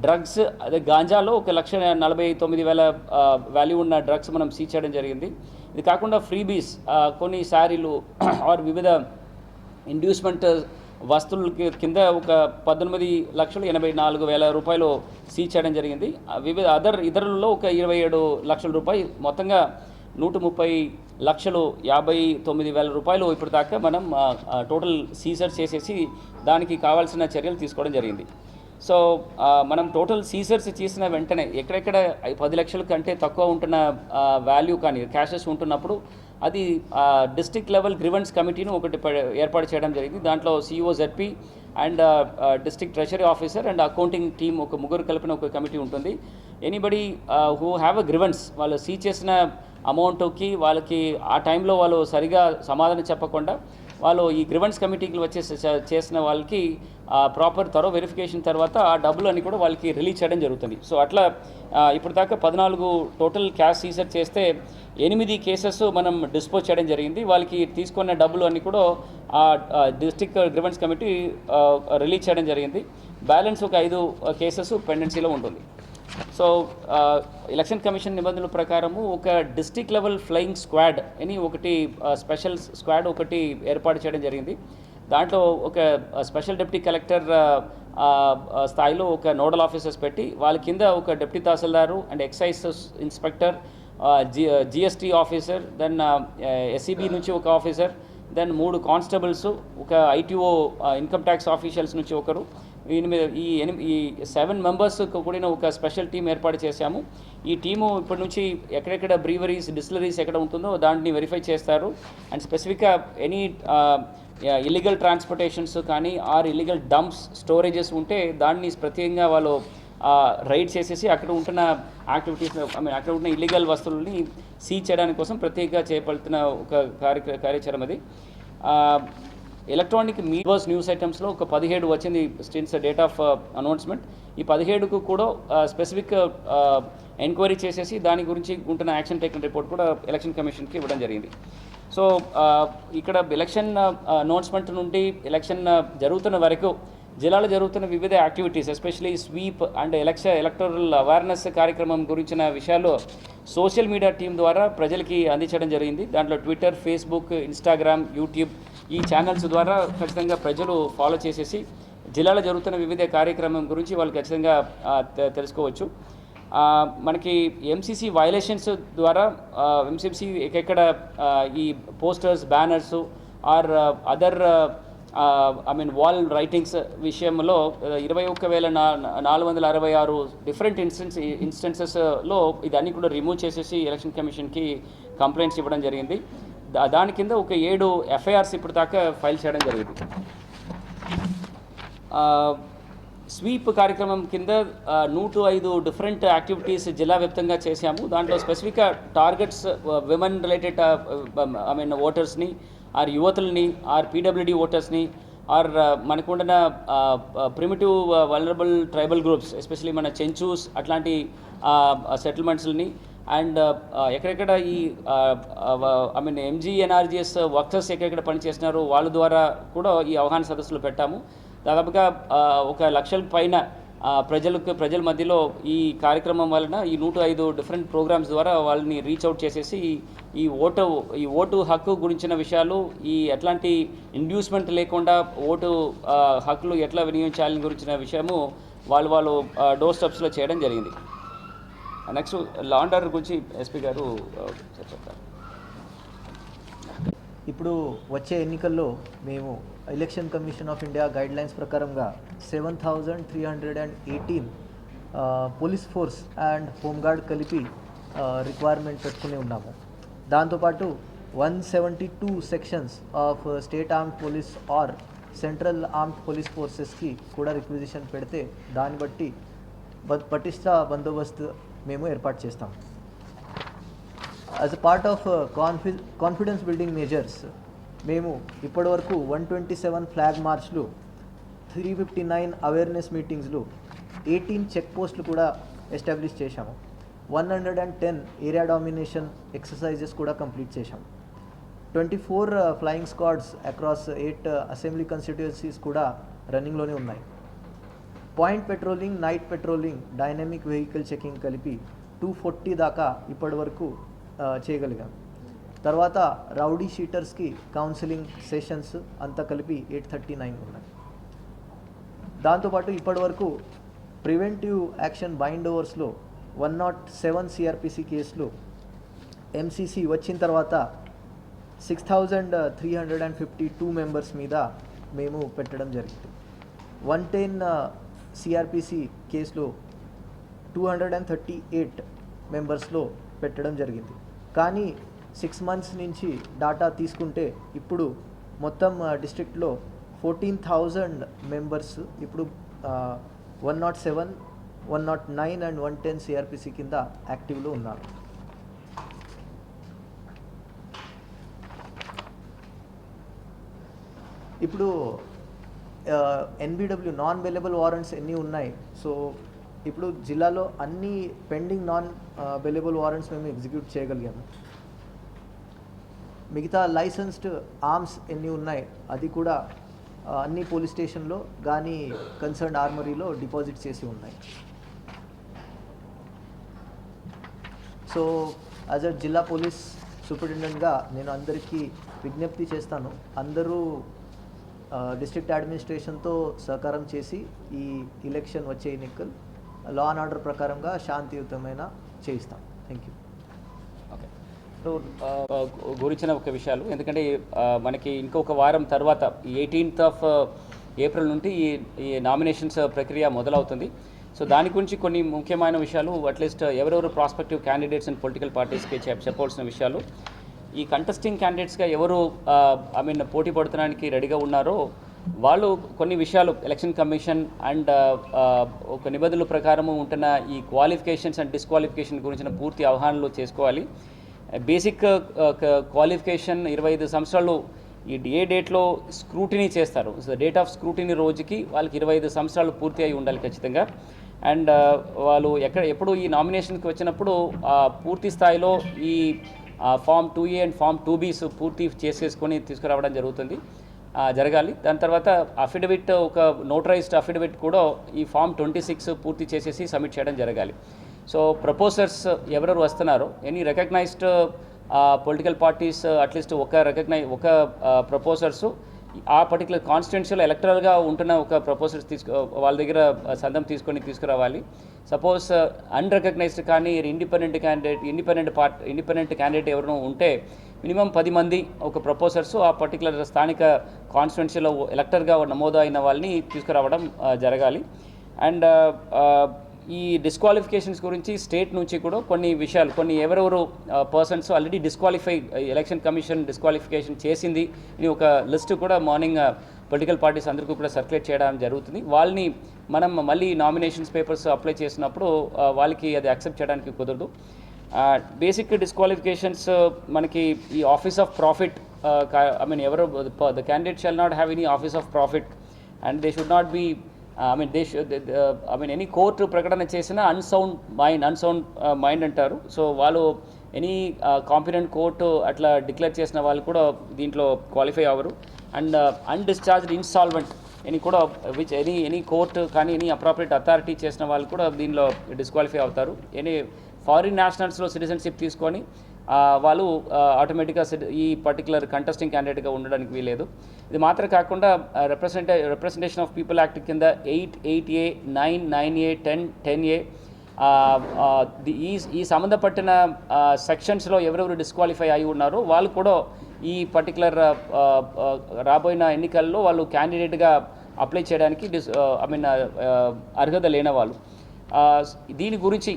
డ్రగ్స్ అదే గాంజాలో 1,49,000 వాల్యూ ఉన్న డ్రగ్స్ మనం సీజ్ చేయడం జరిగింది. ఇది కాకుండా ఫ్రీబీస్ కొన్ని శారీలు ఆర్ వివిధ ఇండ్యూస్మెంట్ వస్తువుల కింద 19,84,000 రూపాయలు సీజ్ చేయడం జరిగింది. వివిధ ఇతరులలో 27 లక్షల రూపాయలు, మొత్తంగా 130,59,000 రూపాయలు ఇప్పుడు దాకా మనం టోటల్ సీజర్ చేసేసి దానికి కావాల్సిన చర్యలు తీసుకోవడం జరిగింది. సో మనం టోటల్ సీజర్స్ చేసిన వెంటనే ఎక్కడెక్కడ 10 లక్షల కంటే తక్కువ ఉంటున్న వాల్యూ కానీ క్యాషెస్ ఉంటున్నప్పుడు అది డిస్ట్రిక్ట్ లెవెల్ గ్రివెన్స్ కమిటీని ఒకటి ఏర్పాటు చేయడం జరిగింది. దాంట్లో CEO ZP and district treasury officer and accounting team ఒక ముగ్గురు కలిపిన ఒక కమిటీ ఉంటుంది. Anybody who have a grievance వాళ్ళు సీజ్ చేసిన అమౌంట్కి వాళ్ళకి ఆ టైంలో వాళ్ళు సరిగా సమాధానం చెప్పకుండా వాళ్ళు ఈ గ్రివెన్స్ కమిటీకి చేసిన వాళ్ళకి ప్రాపర్ వెరిఫికేషన్ తర్వాత ఆ డబ్బులు అన్నీ కూడా వాళ్ళకి రిలీజ్ చేయడం జరుగుతుంది. సో అట్లా ఇప్పుడు దాకా 14 టోటల్ క్యాష్ సీజర్ చేస్తే 8 కేసెస్ మనం డిస్పోజ్ చేయడం జరిగింది. వాళ్ళకి తీసుకున్న డబ్బులు అన్నీ కూడా డిస్ట్రిక్ట్ గ్రివెన్స్ కమిటీ రిలీజ్ చేయడం జరిగింది. బ్యాలెన్స్ ఒక 5 కేసెస్ పెండెన్సీలో ఉంటుంది. సో ఎలక్షన్ కమిషన్ నిబంధనల ప్రకారము ఒక డిస్ట్రిక్ట్ లెవెల్ ఫ్లయింగ్ స్క్వాడ్ అని ఒకటి స్పెషల్ స్క్వాడ్ ఒకటి ఏర్పాటు చేయడం జరిగింది. దాంట్లో ఒక స్పెషల్ డిప్యూటీ కలెక్టర్ స్థాయిలో ఒక నోడల్ ఆఫీసర్స్ పెట్టి వాళ్ళ కింద ఒక deputy tahsildar and excise inspector, GST officer, then SCB నుంచి ఒక ఆఫీసర్, దెన్ 3 కానిస్టేబుల్స్, ఒక ఐటీఓ ఇన్కమ్ ట్యాక్స్ ఆఫీషియల్స్ నుంచి ఒకరు, ఈ 7 మెంబర్స్ కూడిన ఒక స్పెషల్ టీం ఏర్పాటు చేశాము. ఈ టీము ఇప్పటి నుంచి ఎక్కడెక్కడ బ్రీవరీస్, డిస్టిలరీస్ ఎక్కడ ఉంటుందో దాన్ని వెరిఫై చేస్తారు. అండ్ స్పెసిఫిక్గా ఎనీ ఇల్లీగల్ ట్రాన్స్పోర్టేషన్స్ కానీ ఆర్ ఇల్లీగల్ డంప్స్, స్టోరేజెస్ ఉంటే దాన్ని ప్రత్యేకంగా వాళ్ళు రైడ్ చేసేసి అక్కడ ఉంటున్న యాక్టివిటీస్, అక్కడ ఉన్న ఇల్లీగల్ వస్తువులని సీజ్ చేయడానికి కోసం ప్రత్యేకంగా చేపడుతున్న ఒక కార్యాచరణ అది. ఎలక్ట్రానిక్ మీడియాస్ న్యూస్ ఐటమ్స్లో ఒక 17 వచ్చింది స్టిన్స్ డేట్ ఆఫ్ అనౌన్స్మెంట్. ఈ 17కు కూడా స్పెసిఫిక్ ఎంక్వైరీ చేసేసి దాని గురించి ఉంటున్న యాక్షన్ టేకన్ రిపోర్ట్ కూడా ఎలక్షన్ కమిషన్కి ఇవ్వడం జరిగింది. సో ఇక్కడ ఎలక్షన్ అనౌన్స్మెంట్ నుండి ఎలక్షన్ జరుగుతున్న వరకు జిల్లాలో జరుగుతున్న వివిధ activities, especially sweep and electoral awareness కార్యక్రమం గురించిన విషయాలు సోషల్ మీడియా టీం ద్వారా ప్రజలకి అందించడం జరిగింది. దాంట్లో ట్విట్టర్, ఫేస్బుక్, ఇన్స్టాగ్రామ్, యూట్యూబ్ ఈ ఛానల్స్ ద్వారా ఖచ్చితంగా ప్రజలు ఫాలో చేసేసి జిల్లాలో జరుగుతున్న వివిధ కార్యక్రమం గురించి వాళ్ళు ఖచ్చితంగా తెలుసుకోవచ్చు. మనకి ఎంసీసీ వైలేషన్స్ ద్వారా ఎంసీసీ ఎక్కడ ఈ posters, banners or other wall writings విషయంలో 21,466 డిఫరెంట్ ఇన్స్టెన్సెస్లో ఇదన్నీ కూడా రిమూవ్ చేసేసి ఎలక్షన్ కమిషన్కి కంప్లైంట్స్ ఇవ్వడం జరిగింది. దాని కింద ఒక 7 ఎఫ్ఐఆర్స్ ఇప్పుడు దాకా ఫైల్ చేయడం జరిగింది. స్వీప్ కార్యక్రమం కింద 105 డిఫరెంట్ యాక్టివిటీస్ జిల్లా వ్యాప్తంగా చేశాము. దాంట్లో స్పెసిఫిక్గా టార్గెట్స్ విమెన్ రిలేటెడ్ ఓటర్స్ని, ఆర్ యువతుల్ని, ఆర్ పీడబ్ల్యూడీ ఓటర్స్ని, ఆర్ మనకుండిన primitive vulnerable tribal groups, especially మన చెంచూస్ అట్లాంటి సెటిల్మెంట్స్ని, అండ్ ఎక్కడెక్కడ ఈ ఎంజీఎన్ఆర్జీఎస్ వర్కర్స్ ఎక్కడెక్కడ పనిచేస్తున్నారో వాళ్ళ ద్వారా కూడా ఈ అవగాహన సదస్సులు పెట్టాము. దాదాపుగా 1 లక్షల పైన ప్రజల మధ్యలో ఈ కార్యక్రమం వలన ఈ 105 డిఫరెంట్ ప్రోగ్రామ్స్ ద్వారా వాళ్ళని రీచ్ అవుట్ చేసేసి ఈ ఓటు హక్కు గురించిన విషయాలు, ఈ ఎట్లాంటి ఇండ్యూస్మెంట్ లేకుండా ఓటు హక్కులు ఎట్లా వినియోగించాలని గురించిన విషయము వాళ్ళు డోర్ స్టెప్స్లో చేయడం జరిగింది. నెక్స్ట్ లా అండ్ ఆర్డర్ గురించి ఎస్పీ గారు చెప్తారు. ఇప్పుడు వచ్చే ఎన్నికల్లో మేము election commission of India guidelines ప్రకారంగా 7,318 పోలీస్ ఫోర్స్ అండ్ హోంగార్డ్ కలిపి రిక్వైర్మెంట్ పెట్టుకుని ఉన్నాము. దాంతోపాటు 172 sections of state armed police or central armed police ఫోర్సెస్కి కూడా రిక్విజిషన్ పెడితే దాన్ని బట్టి పటిష్ట బందోబస్తు మేము ఏర్పాటు చేస్తాం. As a part of confidence building measures మేము ఇప్పటివరకు 127 ఫ్లాగ్ మార్చ్లు, 359 అవేర్నెస్ మీటింగ్స్లు, 18 చెక్ పోస్టులు కూడా ఎస్టాబ్లిష్ చేశాము. 110 ఏరియా డామినేషన్ ఎక్సర్సైజెస్ కూడా కంప్లీట్ చేశాము. 24 flying squads across 8 assembly constituencies కూడా రన్నింగ్లోనే ఉన్నాయి. Point patrolling, night patrolling, dynamic vehicle checking కలిపి 240 దాకా ఇప్పటి వరకు చేయగలిగాం. తర్వాత రౌడీ షీటర్స్కి కౌన్సిలింగ్ సెషన్స్ అంతా కలిపి 839 ఉన్నాయి. దాంతోపాటు ఇప్పటి వరకు ప్రివెంటివ్ యాక్షన్ బైండ్ ఓవర్స్లో 107 సిఆర్పిసి కేసులు, ఎంసీసీ వచ్చిన తర్వాత 6,352 మెంబర్స్ మీద మేము పెట్టడం జరిగింది. 110 సిఆర్పిసి కేసులో 238 మెంబర్స్లో పెట్టడం జరిగింది. కానీ 6 months నుంచి డాటా తీసుకుంటే ఇప్పుడు మొత్తం డిస్ట్రిక్ట్లో 14,000 మెంబర్స్ ఇప్పుడు 107, 109 అండ్ 110 సిఆర్పిసి కింద యాక్టివ్లో ఉన్నారు. ఇప్పుడు ఎన్బిడబ్ల్యూ నాన్ బెయిలబుల్ వారెంట్స్ ఎన్ని ఉన్నాయి? సో ఇప్పుడు జిల్లాలో అన్ని పెండింగ్ నాన్ బెయిలబుల్ వారెంట్స్ మేము ఎగ్జిక్యూట్ చేయగలిగాము. మిగతా లైసెన్స్డ్ ఆర్మ్స్ ఎన్ని ఉన్నాయి అది కూడా అన్ని పోలీస్ స్టేషన్లో కానీ కన్సర్న్ ఆర్మరీలో డిపాజిట్ చేసి ఉన్నాయి. సో యాజ్ అ జిల్లా పోలీస్ సూపరింటెండెంట్గా నేను అందరికీ విజ్ఞప్తి చేస్తాను, అందరూ డిస్ట్రిక్ట్ అడ్మినిస్ట్రేషన్తో సహకారం చేసి ఈ ఎలక్షన్ వచ్చే ఎన్నికలు లా అండ్ ఆర్డర్ ప్రకారంగా శాంతియుతమైన చేయిస్తాం. Thank you. ఓకే, గురించిన ఒక విషయాలు, ఎందుకంటే మనకి ఇంకొక వారం తర్వాత 18th ఏప్రిల్ నుండి ఈ నామినేషన్స్ ప్రక్రియ మొదలవుతుంది. సో దాని గురించి కొన్ని ముఖ్యమైన విషయాలు, అట్లీస్ట్ ఎవరెవరు ప్రాస్పెక్టివ్ క్యాండిడేట్స్ అండ్ పొలిటికల్ పార్టీస్కి చెప్పవలసిన విషయాలు, ఈ కంటెస్టింగ్ క్యాండిడేట్స్గా ఎవరు పోటీ పడటానికి రెడీగా ఉన్నారో వాళ్ళు కొన్ని విషయాలు ఎలక్షన్ కమిషన్ అండ్ ఒక నిబంధనల ప్రకారము ఉంటున్న ఈ క్వాలిఫికేషన్స్ అండ్ డిస్క్వాలిఫికేషన్ గురించిన పూర్తి అవగాహనలు చేసుకోవాలి. బేసిక్ క్వాలిఫికేషన్ 25 సంవత్సరాలు ఏ డేట్లో స్క్రూటినీ చేస్తారు, సో డేట్ ఆఫ్ స్క్రూటినీ రోజుకి వాళ్ళకి 25 సంవత్సరాలు పూర్తి అయి ఉండాలి ఖచ్చితంగా. అండ్ వాళ్ళు ఎప్పుడు ఈ నామినేషన్కి వచ్చినప్పుడు పూర్తి స్థాయిలో ఈ form 2A and form 2Bs పూర్తి చేసేసుకొని తీసుకురావడం జరగాలి. దాని తర్వాత అఫిడవిట్, ఒక నోటరైజ్డ్ అఫిడవిట్ కూడా ఈ ఫామ్ 26 పూర్తి చేసేసి సబ్మిట్ చేయడం జరగాలి. సో ప్రపోజర్స్ ఎవరెవరు వస్తున్నారో, any recognised political parties at least ఒక ప్రపోజర్స్ ఆ పర్టికులర్ కాన్స్టిట్యున్సీలో ఎలక్టరల్గా ఉంటున్న ఒక ప్రపోజర్స్ వాళ్ళ దగ్గర సందం తీసుకురావాలి. సపోజ్ అన్రికగ్నైజ్డ్ కానీ ఇండిపెండెంట్ క్యాండిడేట్ ఎవరైనా ఉంటే మినిమం 10 మంది ఒక ప్రపోజర్స్ ఆ పర్టికులర్ స్థానిక కాన్స్టిట్యున్సీలో ఎలక్టర్గా నమోదు అయిన వాళ్ళని తీసుకురావడం జరగాలి. అండ్ ఈ డిస్క్వాలిఫికేషన్స్ గురించి స్టేట్ నుంచి కూడా కొన్ని విషయాలు, ఎవరెవరు persons already election commission disqualification చేసింది అని ఒక లిస్ట్ కూడా మార్నింగ్ పొలిటికల్ పార్టీస్ అందరికీ కూడా సర్క్యులేట్ చేయడం జరుగుతుంది. వాళ్ళని మనం మళ్ళీ నామినేషన్స్ పేపర్స్ అప్లై చేసినప్పుడు వాళ్ళకి అది యాక్సెప్ట్ చేయడానికి కుదరదు. బేసిక్ డిస్క్వాలిఫికేషన్స్ మనకి ఈ office of profit, I mean ఎవరు the candidate shall not have any office of profit and they should not be any court ప్రకటన చేసిన అన్సౌండ్ మైండ్ అంటారు. సో వాళ్ళు ఎనీ కాంపిటెంట్ కోర్టు అట్లా డిక్లేర్ చేసిన వాళ్ళు కూడా దీంట్లో క్వాలిఫై అవ్వరు. అండ్ అన్డిశ్చార్జ్డ్ ఇన్సాల్వెంట్ కూడా ఎనీ కోర్టు కానీ ఎనీ అప్రాప్రియేట్ అథారిటీ చేసిన వాళ్ళు కూడా దీనిలో డిస్క్వాలిఫై అవుతారు. ఫారిన్ నేషనల్స్లో సిటిజన్షిప్ తీసుకొని వాళ్ళు ఆటోమేటిక్గా ఈ పర్టికులర్ కంటెస్టింగ్ క్యాండిడేట్గా ఉండడానికి వీలేదు. ఇది మాత్రం కాకుండా రిప్రజెంటేషన్ ఆఫ్ పీపుల్ యాక్ట్ కింద 8A, 9A, 10A ఈ సంబంధపట్టిన సెక్షన్స్లో ఎవరెవరు డిస్క్వాలిఫై అయి ఉన్నారో వాళ్ళు కూడా ఈ పర్టికులర్ రాబోయిన ఎన్నికల్లో వాళ్ళు క్యాండిడేట్గా అప్లై చేయడానికి అర్హత లేని వాళ్ళు. దీని గురించి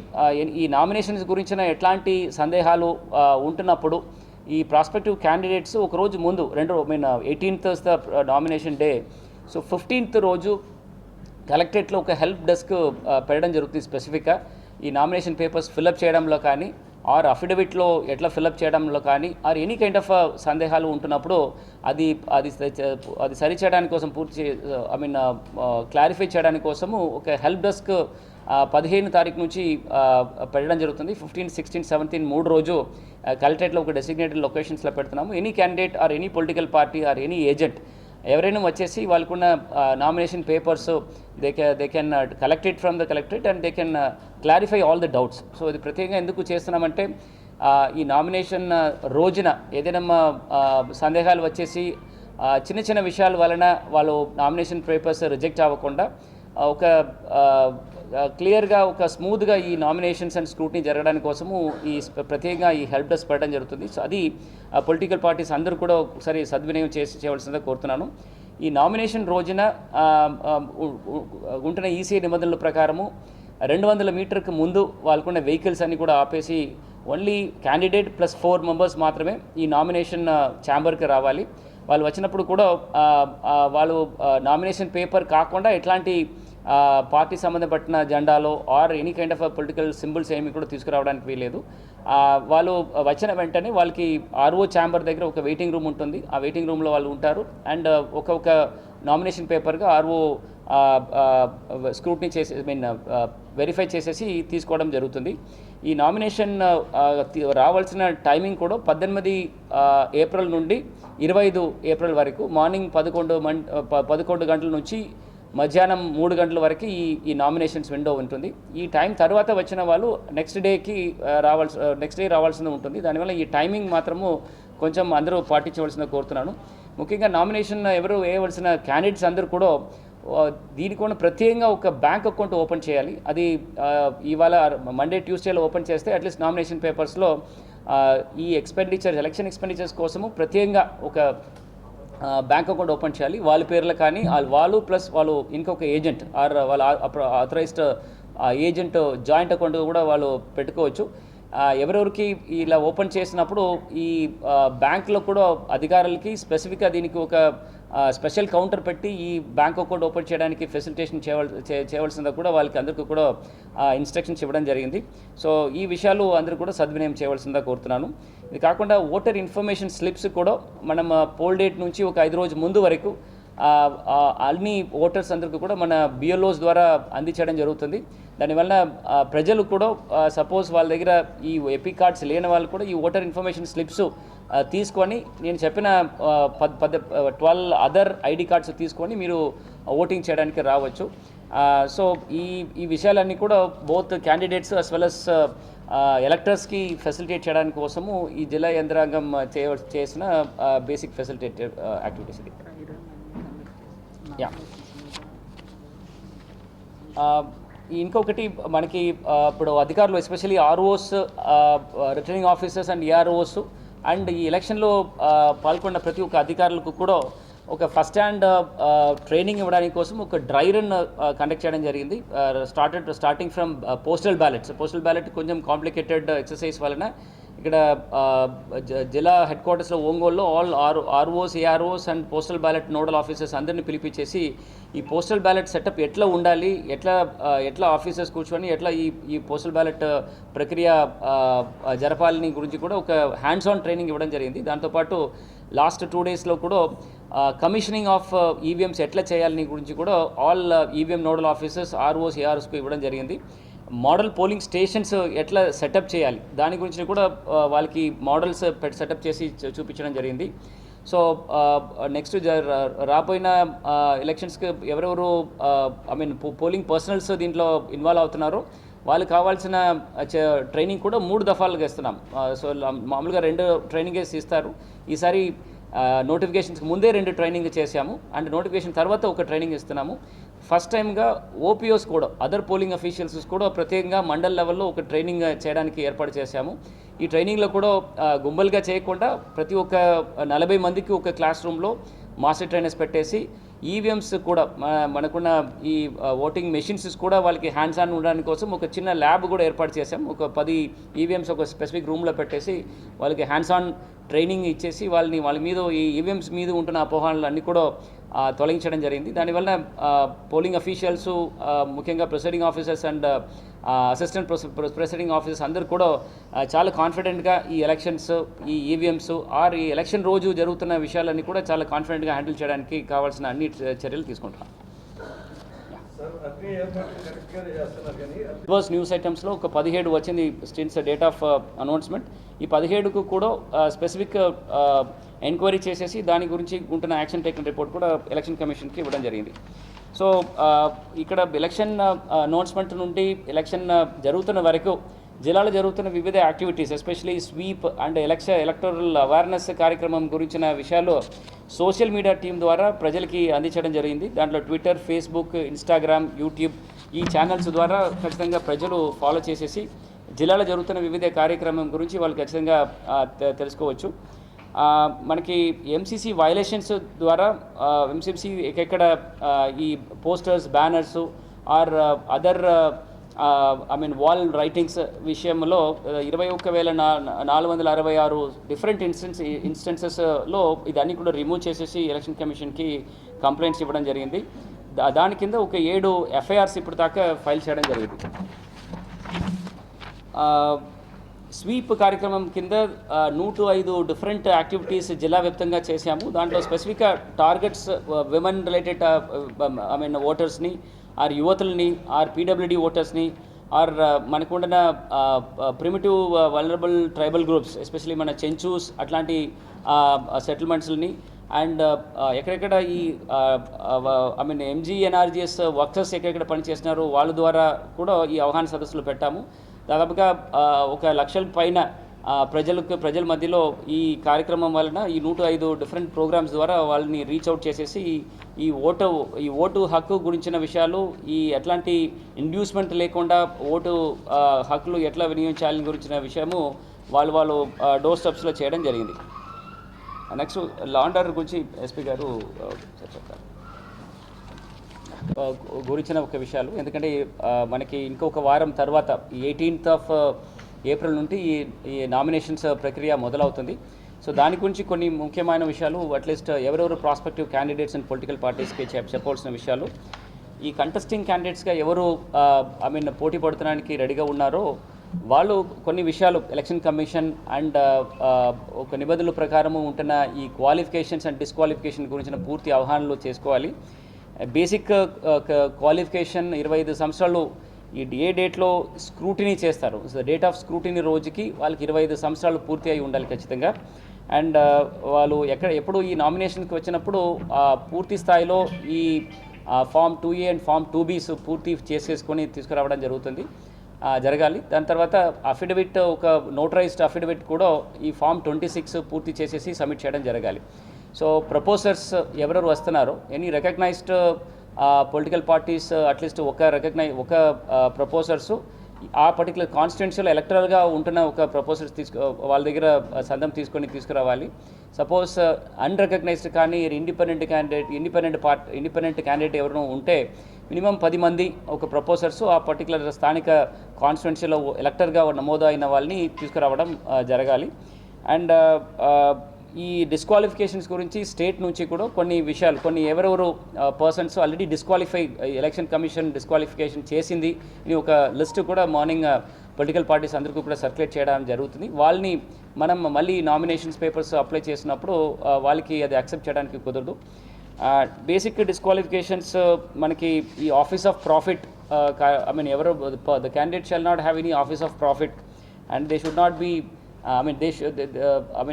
ఈ నామినేషన్స్ గురించిన ఎట్లాంటి సందేహాలు ఉంటున్నప్పుడు ఈ ప్రాస్పెక్టివ్ క్యాండిడేట్స్ ఒకరోజు ముందు 18th the nomination day, so 15th రోజు కలెక్టరేట్లో ఒక హెల్ప్ డెస్క్ పెట్టడం జరుగుతుంది. స్పెసిఫిక్గా ఈ నామినేషన్ పేపర్స్ ఫిల్అప్ చేయడంలో కానీ ఆర్ అఫిడవిట్లో ఎట్లా ఫిల్అప్ చేయడంలో కానీ ఆర్ ఎనీ కైండ్ ఆఫ్ సందేహాలు ఉంటున్నప్పుడు అది సరిచేయడానికి కోసం క్లారిఫై చేయడానికి కోసము ఒక హెల్ప్ డెస్క్ 15 తారీఖు నుంచి పెట్టడం జరుగుతుంది. 15, 16, 17 3 రోజు కలెక్టరేట్లో ఒక డెసిగ్నేటెడ్ లొకేషన్స్లో పెడుతున్నాము. Any candidate or any political party or any agent ఎవరైనా వచ్చేసి వాళ్ళకున్న nomination papers they can collect it from the collectorate and they can clarify all the doubts. So ఇది ప్రత్యేకంగా ఎందుకు చేస్తున్నామంటే ఈ నామినేషన్ రోజున ఏదైనా సందేహాలు వచ్చేసి చిన్న చిన్న విషయాల వలన వాళ్ళు నామినేషన్ పేపర్స్ రిజెక్ట్ అవ్వకుండా ఒక క్లియర్గా ఒక స్మూత్గా ఈ నామినేషన్స్ అండ్ స్క్రూటినీ జరగడానికి కోసము ఈ ప్రత్యేకంగా ఈ హెల్ప్ డెస్క్ పెట్టడం జరుగుతుంది. సో అది పొలిటికల్ పార్టీస్ అందరూ కూడా ఒకసారి సద్వినియోగం చేయవలసిందిగా కోరుతున్నాను. ఈ నామినేషన్ రోజున ఉంటున్న ఈసీ నిబంధనల ప్రకారము 200 మీటర్కి ముందు వాళ్ళకున్న వెహికల్స్ అన్నీ కూడా ఆపేసి ఓన్లీ క్యాండిడేట్ ప్లస్ 4 మెంబర్స్ మాత్రమే ఈ నామినేషన్ ఛాంబర్కి రావాలి. వాళ్ళు వచ్చినప్పుడు కూడా వాళ్ళు నామినేషన్ పేపర్ కాకుండా ఎట్లాంటి పార్టీ సంబంధపడిన జెండాలో or any kind of political symbols ఏమి కూడా తీసుకురావడానికి వీలేదు. వాళ్ళు వచ్చిన వెంటనే వాళ్ళకి ఆర్ఓ ఛాంబర్ దగ్గర ఒక వెయిటింగ్ రూమ్ ఉంటుంది. ఆ వెయిటింగ్ రూమ్లో వాళ్ళు ఉంటారు అండ్ ఒక్కొక్క నామినేషన్ పేపర్గా ఆర్ఓ స్క్రూటినీ వెరిఫై చేసేసి తీసుకోవడం జరుగుతుంది. ఈ నామినేషన్ రావాల్సిన టైమింగ్ కూడా 18 ఏప్రిల్ నుండి 25 ఏప్రిల్ వరకు మార్నింగ్ 11 గంటల నుంచి మధ్యాహ్నం 3 గంటల వరకు ఈ నామినేషన్స్ విండో ఉంటుంది. ఈ టైం తర్వాత వచ్చిన వాళ్ళు నెక్స్ట్ డే రావాల్సింది ఉంటుంది. దానివల్ల ఈ టైమింగ్ మాత్రము కొంచెం అందరూ పాటించవలసిందిగా కోరుతున్నాను. ముఖ్యంగా నామినేషన్ ఎవరు వేయవలసిన క్యాండిడేట్స్ అందరూ కూడా దీనికోసం ప్రత్యేకంగా ఒక బ్యాంక్ అకౌంట్ ఓపెన్ చేయాలి. అది ఇవాళ మండే ట్యూస్డేలో ఓపెన్ చేస్తే అట్లీస్ట్ నామినేషన్ పేపర్స్లో ఈ ఎలక్షన్ ఎక్స్పెండిచర్స్ కోసము ప్రత్యేకంగా ఒక బ్యాంక్ అకౌంట్ ఓపెన్ చేయాలి. వాళ్ళ పేర్లు కానీ వాళ్ళు ప్లస్ వాళ్ళు ఇంకొక ఏజెంట్ ఆర్ వాళ్ళ ఆథరైజ్డ్ ఏజెంట్ జాయింట్ అకౌంట్ కూడా వాళ్ళు పెట్టుకోవచ్చు. ఎవరెవరికి ఇలా ఓపెన్ చేసినప్పుడు ఈ బ్యాంకులో కూడా అధికారులకి స్పెసిఫిక్గా దీనికి ఒక స్పెషల్ కౌంటర్ పెట్టి ఈ బ్యాంక్ అకౌంట్ ఓపెన్ చేయడానికి ఫెసిలిటేషన్ చేయవలసిందా కూడా వాళ్ళకి అందరికీ కూడా ఇన్స్ట్రక్షన్స్ ఇవ్వడం జరిగింది. సో ఈ విషయాలు అందరూ కూడా సద్వినియోగం చేయవలసిందా కోరుతున్నాను. ఇది కాకుండా ఓటర్ ఇన్ఫర్మేషన్ స్లిప్స్ కూడా మనం పోల్ డేట్ నుంచి ఒక 5 రోజు ముందు వరకు అన్ని ఓటర్స్ అందరికీ కూడా మన బిఎల్ఓస్ ద్వారా అందించడం జరుగుతుంది. దానివల్ల ప్రజలు కూడా సపోజ్ వాళ్ళ దగ్గర ఈ ఎపిక్ కార్డ్స్ లేని వాళ్ళు కూడా ఈ ఓటర్ ఇన్ఫర్మేషన్ స్లిప్స్ తీసుకొని నేను చెప్పిన 12 అదర్ ఐడి కార్డ్స్ తీసుకొని మీరు ఓటింగ్ చేయడానికి రావచ్చు. సో ఈ విషయాలన్నీ కూడా both candidates as well as ఎలక్టర్స్కి ఫెసిలిటేట్ చేయడానికి కోసము ఈ జిల్లా యంత్రాంగం చేసిన బేసిక్ ఫెసిలిటేటివ్ యాక్టివిటీస్ ఇది. ఇంకొకటి మనకి ఇప్పుడు అధికారులు especially ROs, returning officers and AROs and ఈ ఎలక్షన్లో పాల్గొన్న ప్రతి ఒక్క అధికారులకు కూడా ఒక ఫస్ట్ హ్యాండ్ ట్రైనింగ్ ఇవ్వడానికి కోసం ఒక డ్రై రన్ కండక్ట్ చేయడం జరిగింది. స్టార్టింగ్ ఫ్రమ్ పోస్టల్ బ్యాలెట్ కొంచెం కాంప్లికేటెడ్ ఎక్సర్సైజ్ వలన ఇక్కడ జిల్లా హెడ్ క్వార్టర్స్లో ఒంగోలులో all ROs AROs and postal ballot nodal officers అందరినీ పిలిపించేసి ఈ పోస్టల్ బ్యాలెట్ సెటప్ ఎట్లా ఉండాలి, ఎట్లా ఆఫీసర్స్ కూర్చొని ఎట్లా ఈ పోస్టల్ బ్యాలెట్ ప్రక్రియ జరపాలని గురించి కూడా ఒక హ్యాండ్స్ ఆన్ ట్రైనింగ్ ఇవ్వడం జరిగింది. దాంతోపాటు లాస్ట్ 2 డేస్లో కూడా కమిషనింగ్ ఆఫ్ ఈవీఎంస్ ఎట్లా చేయాలని గురించి కూడా all EVM nodal officers ROs ఏఆర్ఓస్కు ఇవ్వడం జరిగింది. మోడల్ పోలింగ్ స్టేషన్స్ ఎట్లా సెటప్ చేయాలి దాని గురించి కూడా వాళ్ళకి మోడల్స్ సెటప్ చేసి చూపించడం జరిగింది. సో నెక్స్ట్ రాబోయిన ఎలక్షన్స్కి ఎవరెవరు పోలింగ్ పర్సనల్స్ దీంట్లో ఇన్వాల్వ్ అవుతున్నారో వాళ్ళకి కావాల్సిన ట్రైనింగ్ కూడా 3 దఫాలుగా ఇస్తున్నాం. సో మామూలుగా 2 ట్రైనింగేస్ ఇస్తారు. ఈసారి నోటిఫికేషన్స్కి ముందే 2 ట్రైనింగ్ చేశాము అండ్ నోటిఫికేషన్ తర్వాత ఒక ట్రైనింగ్ ఇస్తున్నాము. ఫస్ట్ టైంగా ఓపీఓస్ కూడా అదర్ పోలింగ్ అఫీషియల్స్ కూడా ప్రత్యేకంగా మండల్ లెవెల్లో ఒక ట్రైనింగ్ చేయడానికి ఏర్పాటు చేశాము. ఈ ట్రైనింగ్లో కూడా గుంబలుగా చేయకుండా ప్రతి ఒక్క 40 మందికి ఒక క్లాస్ రూమ్లో మాస్టర్ ట్రైనర్స్ పెట్టేసి ఈవీఎంస్ కూడా మనకున్న ఈ ఓటింగ్ మెషిన్స్ కూడా వాళ్ళకి హ్యాండ్స్ ఆన్ ఉండడానికి కోసం ఒక చిన్న ల్యాబ్ కూడా ఏర్పాటు చేసాం. ఒక 10 ఈవీఎంస్ ఒక స్పెసిఫిక్ రూమ్లో పెట్టేసి వాళ్ళకి హ్యాండ్స్ ఆన్ ట్రైనింగ్ ఇచ్చేసి వాళ్ళ మీద ఈ ఈవీఎంస్ మీద ఉంటున్న అపోహలు అన్నీ కూడా తొలగించడం జరిగింది. దానివల్ల పోలింగ్ అఫీషియల్స్ ముఖ్యంగా presiding officers and assistant presiding officers అందరూ కూడా చాలా కాన్ఫిడెంట్గా ఈ ఎలక్షన్స్, ఈ ఈవీఎంస్ ఈ ఎలక్షన్ రోజు జరుగుతున్న విషయాలన్నీ కూడా చాలా కాన్ఫిడెంట్గా హ్యాండిల్ చేయడానికి కావాల్సిన అన్ని చర్యలు తీసుకుంటున్నాం. రివర్స్ న్యూస్ ఐటమ్స్లో ఒక 17 వచ్చింది స్టిన్స్ డేట్ ఆఫ్ అనౌన్స్మెంట్. ఈ 17కు కూడా స్పెసిఫిక్ ఎంక్వైరీ చేసేసి దాని గురించి ఉంటున్న యాక్షన్ టేకన్ రిపోర్ట్ కూడా ఎలక్షన్ కమిషన్కి ఇవ్వడం జరిగింది. సో ఇక్కడ ఎలక్షన్ అనౌన్స్మెంట్ నుండి ఎలక్షన్ జరుగుతున్న వరకు జిల్లాలో జరుగుతున్న వివిధ activities especially sweep and electoral awareness కార్యక్రమం గురించిన విషయాలు సోషల్ మీడియా టీం ద్వారా ప్రజలకి అందించడం జరిగింది. దాంట్లో ట్విట్టర్, ఫేస్బుక్, ఇన్స్టాగ్రామ్, యూట్యూబ్ ఈ ఛానల్స్ ద్వారా ఖచ్చితంగా ప్రజలు ఫాలో చేసేసి జిల్లాలో జరుగుతున్న వివిధ కార్యక్రమం గురించి వాళ్ళు ఖచ్చితంగా తెలుసుకోవచ్చు. మనకి ఎంసీసీ వైలేషన్స్ ద్వారా ఎంసీసీ ఎక్కడ ఈ posters, banners or other wall writings విషయంలో 21,466 డిఫరెంట్ ఇన్స్టెన్సెస్లో ఇదన్నీ కూడా రిమూవ్ చేసేసి ఎలక్షన్ కమిషన్కి కంప్లైంట్స్ ఇవ్వడం జరిగింది. దాని కింద ఒక 7 ఎఫ్ఐఆర్స్ ఇప్పుడు దాకా ఫైల్ చేయడం జరిగింది. స్వీప్ కార్యక్రమం కింద 105 డిఫరెంట్ యాక్టివిటీస్ జిల్లా వ్యాప్తంగా చేశాము. దాంట్లో స్పెసిఫిక్గా టార్గెట్స్ విమెన్ రిలేటెడ్ ఓటర్స్ని ఆర్ యువతుల్ని ఆర్ పీడబ్ల్యూడీ ఓటర్స్ని ఆర్ మనకుండిన primitive vulnerable tribal groups especially మన చెంచూస్ అట్లాంటి సెటిల్మెంట్స్ని అండ్ ఎక్కడెక్కడ ఈ ఎంజీఎన్ఆర్జీఎస్ వర్కర్స్ ఎక్కడెక్కడ పనిచేస్తున్నారో వాళ్ళ ద్వారా కూడా ఈ అవగాహన సదస్సులు పెట్టాము. దాదాపుగా 1,00,000 పైన ప్రజల మధ్యలో ఈ కార్యక్రమం వలన ఈ 105 డిఫరెంట్ ప్రోగ్రామ్స్ ద్వారా వాళ్ళని రీచ్ అవుట్ చేసేసి ఈ ఓటు హక్కు గురించిన విషయాలు, ఈ ఎట్లాంటి ఇండ్యూస్మెంట్ లేకుండా ఓటు హక్కులు ఎట్లా వినియోగించాలని గురించిన విషయము వాళ్ళు డోర్ స్టెప్స్లో చేయడం జరిగింది. నెక్స్ట్ లా అండ్ ఆర్డర్ గురించి ఎస్పీ గారు చెప్తారు గురించిన ఒక విషయాలు. ఎందుకంటే మనకి ఇంకొక వారం తర్వాత 18th of April నుండి ఈ నామినేషన్స్ ప్రక్రియ మొదలవుతుంది. సో దాని గురించి కొన్ని ముఖ్యమైన విషయాలు అట్లీస్ట్ ఎవరెవరు ప్రాస్పెక్టివ్ క్యాండిడేట్స్ అండ్ పొలిటికల్ పార్టీస్కి చెప్పవలసిన విషయాలు, ఈ కంటెస్టింగ్ క్యాండిడేట్స్గా ఎవరు పోటీ పడడానికి రెడీగా ఉన్నారో వాళ్ళు కొన్ని విషయాలు ఎలక్షన్ కమిషన్ అండ్ ఒక నిబంధనల ప్రకారము ఉంటున్న ఈ క్వాలిఫికేషన్స్ అండ్ డిస్క్వాలిఫికేషన్ గురించిన పూర్తి అవగాహనలు చేసుకోవాలి. బేసిక్ క్వాలిఫికేషన్ 25 సంవత్సరాలు ఏ డేట్లో స్క్రూటినీ చేస్తారు, సో డేట్ ఆఫ్ స్క్రూటినీ రోజుకి వాళ్ళకి 25 సంవత్సరాలు పూర్తి అయి ఉండాలి ఖచ్చితంగా. అండ్ వాళ్ళు ఎప్పుడు ఈ నామినేషన్కి వచ్చినప్పుడు పూర్తి స్థాయిలో ఈ Form 2A and Form 2Bs పూర్తి చేసేసుకొని తీసుకురావడం జరగాలి. దాని తర్వాత అఫిడవిట్, ఒక నోటరైజ్డ్ అఫిడవిట్ కూడా ఈ Form 26 పూర్తి చేసేసి సబ్మిట్ చేయడం జరగాలి. సో ప్రపోజర్స్ ఎవరెవరు వస్తున్నారో any recognised political parties at least ఒక ప్రపోజర్సు ఆ పర్టికులర్ కాన్స్టిట్యున్సీలో ఎలక్టరల్గా ఉంటున్న ఒక ప్రపోజల్స్ వాళ్ళ దగ్గర సందం తీసుకురావాలి. సపోజ్ అన్రికగ్నైజ్డ్ కానీ ఇండిపెండెంట్ క్యాండిడేట్ ఎవరైనా ఉంటే మినిమం 10 మంది ఒక ప్రపోజర్స్ ఆ పర్టికులర్ స్థానిక కాన్స్టిట్యున్సీలో ఎలక్టర్గా నమోదు అయిన వాళ్ళని తీసుకురావడం జరగాలి. అండ్ ఈ డిస్క్వాలిఫికేషన్స్ గురించి స్టేట్ నుంచి కూడా కొన్ని విషయాలు, కొన్ని ఎవరెవరు persons already election commission disqualification చేసింది ఇది ఒక లిస్ట్ కూడా మార్నింగ్ పొలిటికల్ పార్టీస్ అందరికీ కూడా సర్క్యులేట్ చేయడం జరుగుతుంది. వాళ్ళని మనం మళ్ళీ నామినేషన్స్ పేపర్స్ అప్లై చేసినప్పుడు వాళ్ళకి అది యాక్సెప్ట్ చేయడానికి కుదరదు. బేసిక్ డిస్క్వాలిఫికేషన్స్ మనకి ఈ office of profit, I mean ఎవరు the candidate shall not have any office of profit and they should not be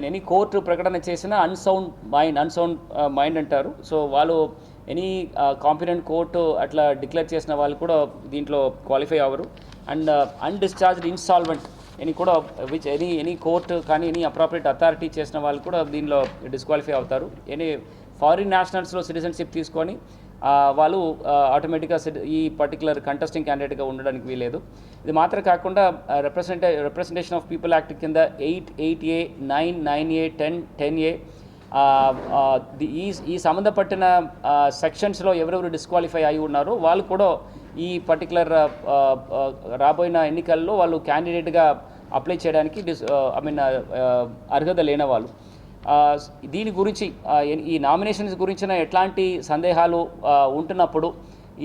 any court ప్రకటన చేసిన అన్సౌండ్ మైండ్ అంటారు. సో వాళ్ళు ఎనీ కాంపిటెంట్ కోర్టు అట్లా డిక్లేర్ చేసిన వాళ్ళు కూడా దీంట్లో క్వాలిఫై అవ్వరు. And undischarged insolvent any court కానీ ఎనీ అప్రాపరియేట్ అథారిటీ చేసిన వాళ్ళు కూడా దీనిలో డిస్క్వాలిఫై అవుతారు. ఎనీ ఫారిన్ నేషనల్స్లో సిటిజన్షిప్ తీసుకొని వాళ్ళు ఆటోమేటిక్గా ఈ పర్టికులర్ కంటెస్టింగ్ క్యాండిడేట్గా ఉండడానికి వీలేదు. ఇది మాత్రం కాకుండా రిప్రజెంటేషన్ ఆఫ్ పీపుల్ యాక్ట్ కింద 8A, 9A, 10A ఈ సంబంధపట్టిన సెక్షన్స్లో ఎవరెవరు డిస్క్వాలిఫై అయి ఉన్నారో వాళ్ళు కూడా ఈ పర్టికులర్ రాబోయిన ఎన్నికల్లో వాళ్ళు క్యాండిడేట్గా అప్లై చేయడానికి అర్హత లేని వాళ్ళు. దీని గురించి ఈ నామినేషన్స్ గురించిన ఎట్లాంటి సందేహాలు ఉంటున్నప్పుడు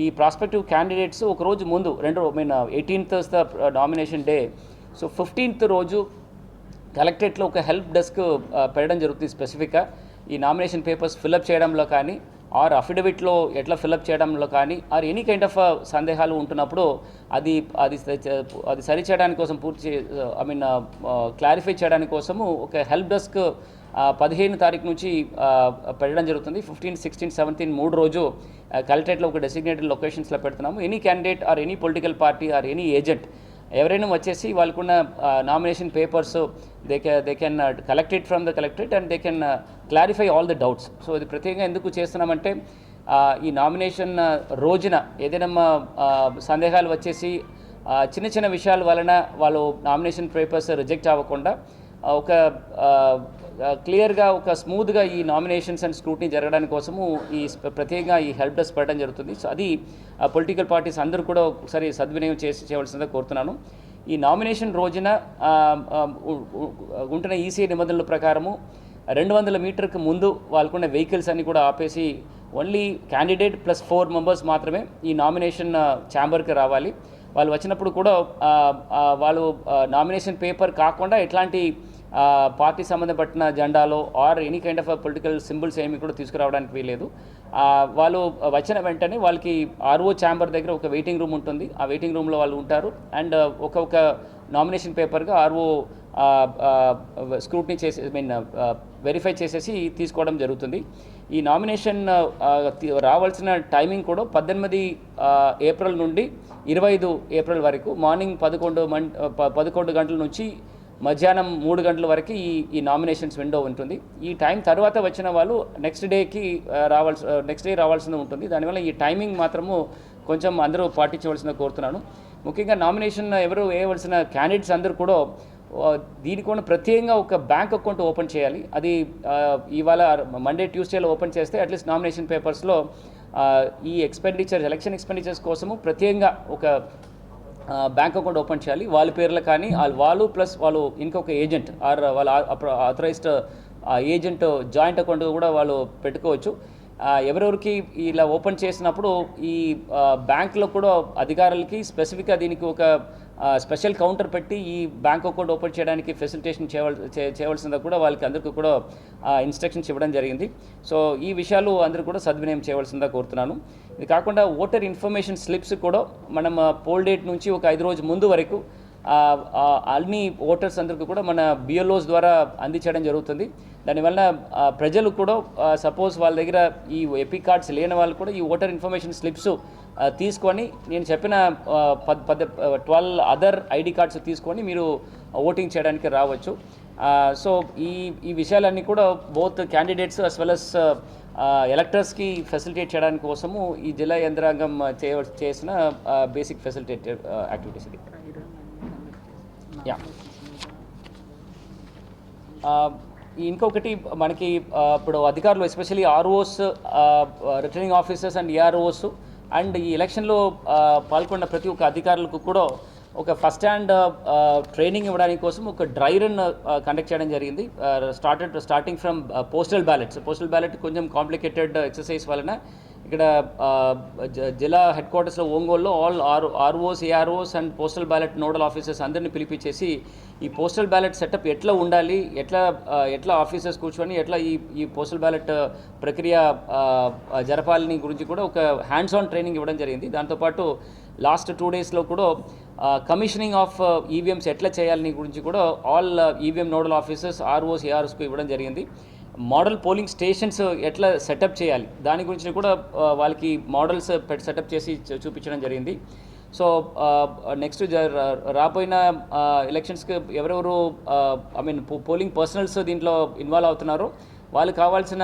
ఈ ప్రాస్పెక్టివ్ క్యాండిడేట్స్ ఒక రోజు ముందు 18th nomination day, so 15th రోజు కలెక్టరేట్లో ఒక హెల్ప్ డెస్క్ పెట్టడం జరుగుతుంది. స్పెసిఫిక్గా ఈ నామినేషన్ పేపర్స్ ఫిల్అప్ చేయడంలో కానీ ఆర్ అఫిడవిట్లో ఎట్లా ఫిల్అప్ చేయడంలో కానీ ఆర్ ఎనీ కైండ్ ఆఫ్ సందేహాలు ఉంటున్నప్పుడు అది సరి చేయడానికి కోసం క్లారిఫై చేయడానికి కోసము ఒక హెల్ప్ డెస్క్ 15 తారీఖు నుంచి పెట్టడం జరుగుతుంది. 15, 16, 17 3 రోజు కలెక్టరేట్లో ఒక డెసిగ్నేటెడ్ లొకేషన్స్లో పెడుతున్నాము. Any candidate or any political party or any agent ఎవరైనా వచ్చేసి వాళ్ళకున్న nomination papers they can collect it from the collectorate and they can clarify all the doubts. So ఇది ప్రత్యేకంగా ఎందుకు చేస్తున్నామంటే ఈ నామినేషన్ రోజున ఏదైనా సందేహాలు వచ్చేసి చిన్న చిన్న విషయాల వలన వాళ్ళు నామినేషన్ పేపర్స్ రిజెక్ట్ అవ్వకుండా ఒక క్లియర్గా ఒక స్మూత్గా ఈ నామినేషన్స్ అండ్ స్క్రూటినీ జరగడానికి కోసము ఈ ప్రత్యేకంగా ఈ హెల్ప్ డెస్క్ పెట్టడం జరుగుతుంది. సో అది పొలిటికల్ పార్టీస్ అందరూ కూడా ఒకసారి సద్వినియోగం చేయవలసిందిగా కోరుతున్నాను. ఈ నామినేషన్ రోజున ఉంటున్న ఈసీఐ నిబంధనల ప్రకారము 200 మీటర్కి ముందు వాళ్ళకున్న వెహికల్స్ అన్నీ కూడా ఆపేసి ఓన్లీ క్యాండిడేట్ ప్లస్ 4 మెంబర్స్ మాత్రమే ఈ నామినేషన్ ఛాంబర్కి రావాలి. వాళ్ళు వచ్చినప్పుడు కూడా వాళ్ళు నామినేషన్ పేపర్ కాకుండా ఎట్లాంటి పార్టీ సంబంధపడిన జెండాలో or any kind of political symbols ఏమి కూడా తీసుకురావడానికి వీలేదు. వాళ్ళు వచ్చిన వెంటనే వాళ్ళకి ఆర్ఓ ఛాంబర్ దగ్గర ఒక వెయిటింగ్ రూమ్ ఉంటుంది. ఆ వెయిటింగ్ రూమ్లో వాళ్ళు ఉంటారు అండ్ ఒక నామినేషన్ పేపర్గా ఆర్ఓ స్క్రూటినీ వెరిఫై చేసేసి తీసుకోవడం జరుగుతుంది. ఈ నామినేషన్ రావాల్సిన టైమింగ్ కూడా 18 ఏప్రిల్ నుండి 25 ఏప్రిల్ వరకు మార్నింగ్ 11 గంటల నుంచి మధ్యాహ్నం 3 గంటల వరకు ఈ నామినేషన్స్ విండో ఉంటుంది. ఈ టైం తర్వాత వచ్చిన వాళ్ళు నెక్స్ట్ డే రావాల్సి ఉంటుంది. దానివల్ల ఈ టైమింగ్ మాత్రము కొంచెం అందరూ పాటించవలసిందిగా కోరుతున్నాను. ముఖ్యంగా నామినేషన్ ఎవరు వేయవలసిన క్యాండిడేట్స్ అందరూ కూడా దీనికి కూడా ప్రత్యేకంగా ఒక బ్యాంక్ అకౌంట్ ఓపెన్ చేయాలి. అది ఇవాళ మండే ట్యూస్డేలో ఓపెన్ చేస్తే అట్లీస్ట్ నామినేషన్ పేపర్స్లో ఈ ఎలక్షన్ ఎక్స్పెండిచర్స్ కోసము ప్రత్యేకంగా ఒక బ్యాంక్ అకౌంట్ ఓపెన్ చేయాలి. వాళ్ళ పేర్లు కానీ వాళ్ళు ప్లస్ వాళ్ళు ఇంకొక ఏజెంట్ ఆర్ వాళ్ళ ఆథరైజ్డ్ ఏజెంట్ జాయింట్ అకౌంట్ కూడా వాళ్ళు పెట్టుకోవచ్చు. ఎవరెవరికి ఇలా ఓపెన్ చేసినప్పుడు ఈ బ్యాంకులో కూడా అధికారులకి స్పెసిఫిక్గా దీనికి ఒక స్పెషల్ కౌంటర్ పెట్టి ఈ బ్యాంక్ అకౌంట్ ఓపెన్ చేయడానికి ఫెసిలిటేషన్ చేయవలసిందా కూడా వాళ్ళకి అందరికీ కూడా ఇన్స్ట్రక్షన్స్ ఇవ్వడం జరిగింది. సో ఈ విషయాలు అందరూ కూడా సద్వినియోగం చేయవలసిందా కోరుతున్నాను. ఇది కాకుండా ఓటర్ ఇన్ఫర్మేషన్ స్లిప్స్ కూడా మనం పోల్ డేట్ నుంచి ఒక 5 రోజు ముందు వరకు అన్ని ఓటర్స్ అందరికీ కూడా మన బిఎల్ఓస్ ద్వారా అందించడం జరుగుతుంది. దానివల్ల ప్రజలు కూడా సపోజ్ వాళ్ళ దగ్గర ఈ ఎపిక్ కార్డ్స్ లేని వాళ్ళు కూడా ఈ ఓటర్ ఇన్ఫర్మేషన్ స్లిప్స్ తీసుకొని నేను చెప్పిన 12 అదర్ ఐడి కార్డ్స్ తీసుకొని మీరు ఓటింగ్ చేయడానికి రావచ్చు. సో ఈ విషయాలన్నీ కూడా both candidates as well as ఎలక్టర్స్కి ఫెసిలిటేట్ చేయడానికి కోసము ఈ జిల్లా యంత్రాంగం చేసిన బేసిక్ ఫెసిలిటేట్ యాక్టివిటీస్ ఇది. యా ఇంకొకటి మనకి ఇప్పుడు అధికారులు especially ROs, returning officers and AROs and ఈ ఎలక్షన్లో పాల్గొన్న ప్రతి ఒక్క అధికారులకు కూడా ఒక ఫస్ట్ హ్యాండ్ ట్రైనింగ్ ఇవ్వడానికి కోసం ఒక డ్రై రన్ కండక్ట్ చేయడం జరిగింది. స్టార్టింగ్ ఫ్రమ్ పోస్టల్ బ్యాలెట్ కొంచెం కాంప్లికేటెడ్ ఎక్సర్సైజ్ వలన ఇక్కడ జిల్లా హెడ్ క్వార్టర్స్లో ఒంగోలులో all ROs, AROs and postal ballot nodal officers అందరినీ పిలిపించేసి ఈ పోస్టల్ బ్యాలెట్ సెటప్ ఎట్లా ఉండాలి, ఎట్లా ఆఫీసర్స్ కూర్చొని ఎట్లా ఈ పోస్టల్ బ్యాలెట్ ప్రక్రియ జరపాలని గురించి కూడా ఒక హ్యాండ్స్ ఆన్ ట్రైనింగ్ ఇవ్వడం జరిగింది. దాంతోపాటు లాస్ట్ 2 డేస్లో కూడా కమిషనింగ్ ఆఫ్ ఈవీఎంస్ ఎట్లా చేయాలని గురించి కూడా all EVM nodal officers, ROs, ఏఆర్ఓస్కు ఇవ్వడం జరిగింది. మోడల్ పోలింగ్ స్టేషన్స్ ఎట్లా సెటప్ చేయాలి దాని గురించి కూడా వాళ్ళకి మోడల్స్ సెటప్ చేసి చూపించడం జరిగింది. సో నెక్స్ట్ రాబోయిన ఎలక్షన్స్కి ఎవరెవరు పోలింగ్ పర్సనల్స్ దీంట్లో ఇన్వాల్వ్ అవుతున్నారో వాళ్ళకి కావాల్సిన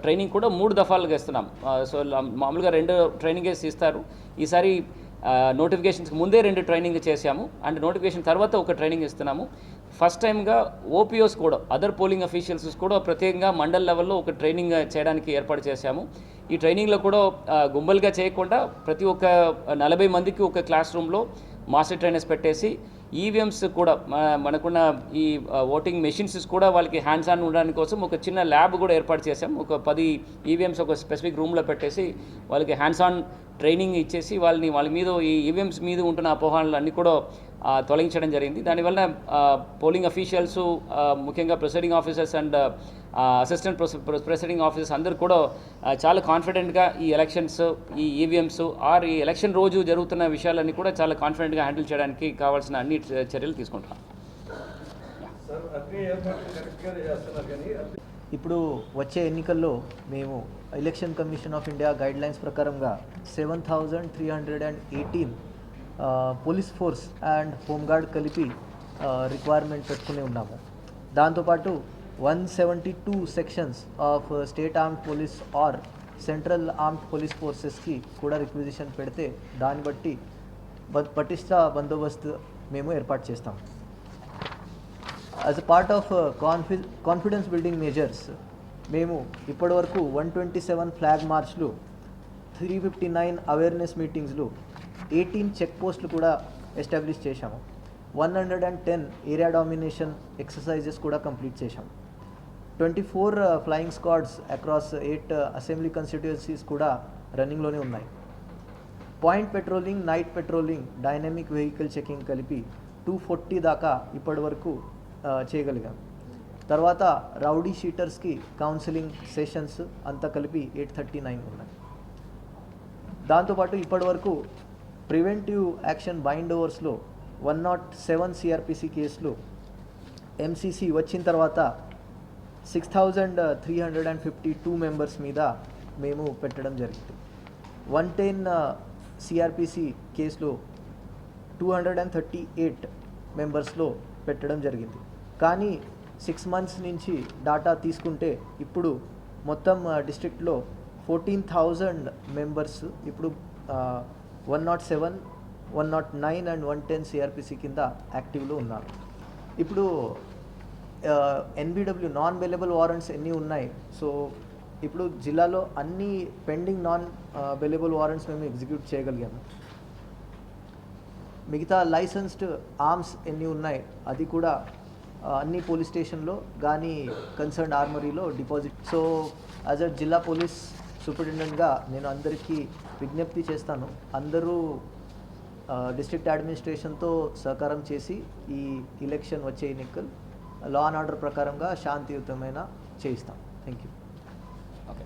ట్రైనింగ్ కూడా 3 దఫాలుగా ఇస్తున్నాం. సో మామూలుగా 2 ట్రైనింగేస్ ఇస్తారు. ఈసారి నోటిఫికేషన్స్కి ముందే 2 ట్రైనింగ్ చేశాము అండ్ నోటిఫికేషన్ తర్వాత ఒక ట్రైనింగ్ ఇస్తున్నాము. ఫస్ట్ టైంగా ఓపీఓస్ కూడా, అదర్ పోలింగ్ అఫీషియల్స్ కూడా ప్రత్యేకంగా మండల్ లెవెల్లో ఒక ట్రైనింగ్ చేయడానికి ఏర్పాటు చేశాము. ఈ ట్రైనింగ్లో కూడా గుంబలుగా చేయకుండా ప్రతి ఒక్క 40 మందికి ఒక క్లాస్ రూమ్లో మాస్టర్ ట్రైనర్స్ పెట్టేసి ఈవీఎంస్ కూడా మనకున్న ఈ ఓటింగ్ మెషిన్స్ కూడా వాళ్ళకి హ్యాండ్స్ ఆన్ ఉండడానికి కోసం ఒక చిన్న ల్యాబ్ కూడా ఏర్పాటు చేశాం. ఒక 10 ఈవీఎంస్ ఒక స్పెసిఫిక్ రూమ్లో పెట్టేసి వాళ్ళకి హ్యాండ్స్ ఆన్ ట్రైనింగ్ ఇచ్చేసి వాళ్ళ మీద ఈ ఈవీఎంస్ మీద ఉంటున్న అపోహలు అన్నీ కూడా తొలగించడం జరిగింది. దానివల్ల పోలింగ్ అఫీషియల్స్, ముఖ్యంగా presiding officers and assistant presiding officers అందరూ కూడా చాలా కాన్ఫిడెంట్గా ఈ ఎలక్షన్స్, ఈ ఈవీఎంస్ ఈ ఎలక్షన్ రోజు జరుగుతున్న విషయాలన్నీ కూడా చాలా కాన్ఫిడెంట్గా హ్యాండిల్ చేయడానికి కావాల్సిన అన్ని చర్యలు తీసుకుంటున్నాం. ఇప్పుడు వచ్చే ఎన్నికల్లో మేము election commission of India guidelines ప్రకారంగా 7,318 పోలీస్ ఫోర్స్ అండ్ హోంగార్డ్ కలిపి రిక్వైర్మెంట్ పెట్టుకుని ఉన్నాము. దాంతోపాటు 172 sections of state armed police or central armed police ఫోర్సెస్కి కూడా రిక్విజిషన్ పెడితే దాన్ని బట్టి పటిష్ట బందోబస్తు మేము ఏర్పాటు చేస్తాం. As a part of confidence building measures మేము ఇప్పటివరకు 127 ఫ్లాగ్ మార్చ్లు, 359 అవేర్నెస్ మీటింగ్స్లు, 18 చెక్ పోస్టులు కూడా ఎస్టాబ్లిష్ చేశాము. 110 ఏరియా డామినేషన్ ఎక్సర్సైజెస్ కూడా కంప్లీట్ చేశాము. 24 flying squads across 8 assembly constituencies కూడా రన్నింగ్లోనే ఉన్నాయి. Point patrolling, night patrolling, dynamic vehicle checking కలిపి 240 దాకా ఇప్పటి వరకు చేయగలిగాం. తర్వాత రౌడీ షీటర్స్కి కౌన్సిలింగ్ సెషన్స్ అంతా కలిపి 839 ఉన్నాయి. దాంతోపాటు ఇప్పటివరకు ప్రివెంటివ్ యాక్షన్ బైండ్ ఓవర్స్లో 107 సిఆర్పిసి కేసులు, ఎంసీసీ వచ్చిన తర్వాత 6,352 మెంబర్స్ మీద మేము పెట్టడం జరిగింది. 110 సిఆర్పిసి కేసులు 238 మెంబర్స్లో పెట్టడం జరిగింది. కానీ 6 months నుంచి డాటా తీసుకుంటే ఇప్పుడు మొత్తం డిస్ట్రిక్ట్లో 14,000 మెంబర్స్ ఇప్పుడు 107, 109 అండ్ 110 సిఆర్పిసి కింద యాక్టివ్లో ఉన్నారు. ఇప్పుడు ఎన్బిడబ్ల్యూ నాన్ అవైలబుల్ వారెంట్స్ ఎన్ని ఉన్నాయి? సో ఇప్పుడు జిల్లాలో అన్ని పెండింగ్ నాన్ అవైలబుల్ వారెంట్స్ మేము ఎగ్జిక్యూట్ చేయగలిగాము. మిగతా లైసెన్స్డ్ ఆర్మ్స్ ఎన్ని ఉన్నాయి అది కూడా అన్ని పోలీస్ స్టేషన్లో కానీ కన్సర్న్ ఆర్మరీలో డిపాజిట్. సో యాజ్ అ జిల్లా పోలీస్ సూపరింటెండెంట్గా నేను అందరికీ విజ్ఞప్తి చేస్తాను, అందరూ డిస్ట్రిక్ట్ అడ్మినిస్ట్రేషన్తో సహకారం చేసి ఈ ఎలక్షన్ వచ్చే ఎన్నికలు లా అండ్ ఆర్డర్ ప్రకారంగా శాంతియుతమైన చేయిస్తాం. Thank you. ఓకే.